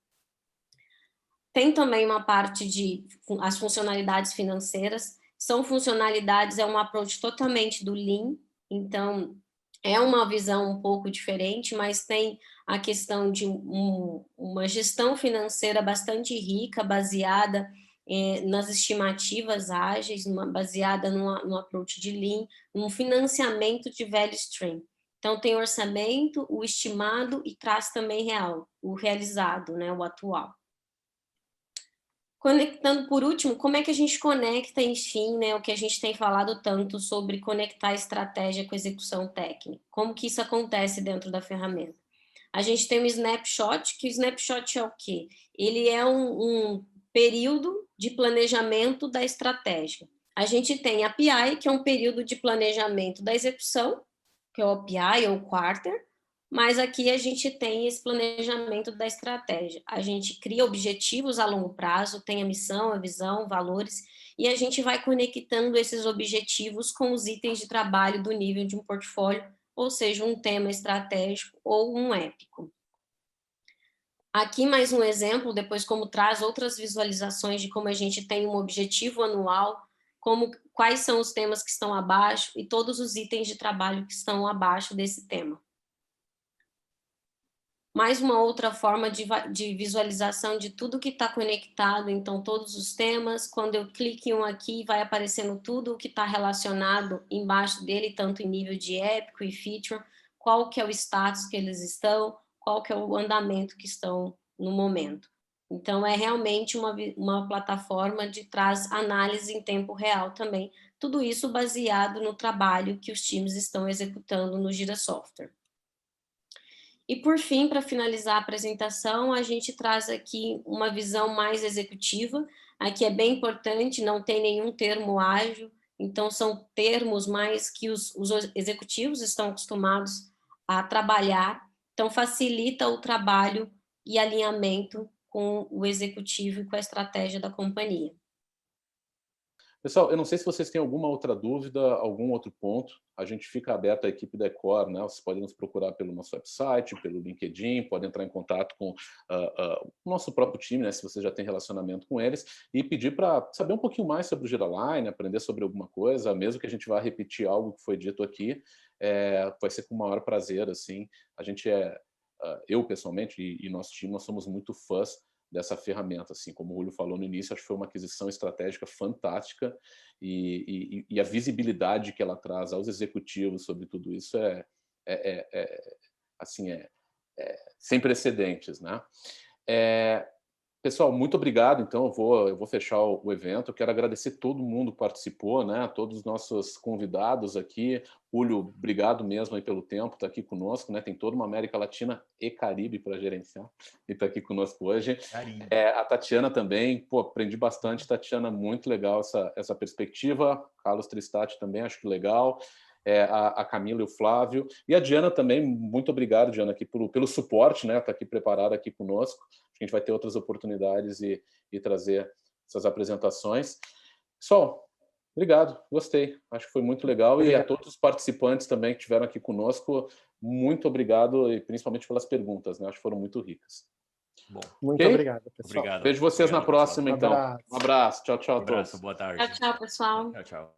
Tem também uma parte de as funcionalidades financeiras. São funcionalidades, é um approach totalmente do Lean, então é uma visão um pouco diferente, mas tem a questão de uma gestão financeira bastante rica, baseada nas estimativas ágeis, baseada no approach de Lean, um financiamento de value stream. Então tem orçamento, o estimado e traz também real, o realizado, né, o atual. Conectando por último, como é que a gente conecta, enfim, né, o que a gente tem falado tanto sobre conectar estratégia com execução técnica? Como que isso acontece dentro da ferramenta? A gente tem um snapshot, que o snapshot é o quê? Ele é um período de planejamento da estratégia. A gente tem a PI, que é um período de planejamento da execução, que é o PI ou quarter. mas aqui a gente tem esse planejamento da estratégia. A gente cria objetivos a longo prazo, tem a missão, a visão, valores, e a gente vai conectando esses objetivos com os itens de trabalho do nível de um portfólio, ou seja, um tema estratégico ou um épico. Aqui mais um exemplo, depois como traz outras visualizações de como a gente tem um objetivo anual, quais são os temas que estão abaixo e todos os itens de trabalho que estão abaixo desse tema. Mais uma outra forma de visualização de tudo que está conectado, então todos os temas, quando eu clico em um aqui, vai aparecendo tudo o que está relacionado embaixo dele, tanto em nível de épico e feature, qual que é o status que eles estão, qual que é o andamento que estão no momento. Então, é realmente uma plataforma de traz análise em tempo real também, tudo isso baseado no trabalho que os times estão executando no Gira Software. E, por fim, para finalizar a apresentação, a gente traz aqui uma visão mais executiva. Aqui é bem importante, não tem nenhum termo ágil, então são termos mais que os executivos estão acostumados a trabalhar, então facilita o trabalho e alinhamento com o executivo e com a estratégia da companhia. Pessoal, eu não sei se vocês têm alguma outra dúvida, algum outro ponto. A gente fica aberto à equipe da Ecor, né? Vocês podem nos procurar pelo nosso website, pelo LinkedIn, podem entrar em contato com o nosso próprio time, né? Se você já tem relacionamento com eles, e pedir para saber um pouquinho mais sobre o Giraline, aprender sobre alguma coisa, mesmo que a gente vá repetir algo que foi dito aqui, vai ser com o maior prazer, assim. A gente eu pessoalmente e nosso time, nós somos muito fãs dessa ferramenta, assim, como o Julio falou no início, acho que foi uma aquisição estratégica fantástica e a visibilidade que ela traz aos executivos sobre tudo isso sem precedentes, né? Pessoal, muito obrigado. Então, eu vou fechar o evento. Eu quero agradecer todo mundo que participou, né? Todos os nossos convidados aqui. Julio, obrigado mesmo aí pelo tempo, está aqui conosco, né? Tem toda uma América Latina e Caribe para gerenciar e está aqui conosco hoje. A Tatiana também, aprendi bastante. Tatiana, muito legal essa perspectiva. Carlos Tristati também, acho que legal. A Camila e o Flávio. E a Diana também, muito obrigado, Diana, aqui pelo suporte, né? Está aqui preparada aqui conosco. Acho que a gente vai ter outras oportunidades e trazer essas apresentações. Pessoal, obrigado, gostei. Acho que foi muito legal. Obrigado. E a todos os participantes também que estiveram aqui conosco, muito obrigado, e principalmente pelas perguntas, né? Acho que foram muito ricas. Bom, muito obrigado, pessoal. Obrigado. Vejo vocês na próxima, então. Um abraço. Um abraço. Tchau, tchau a todos. Boa tarde. Tchau, pessoal. Tchau.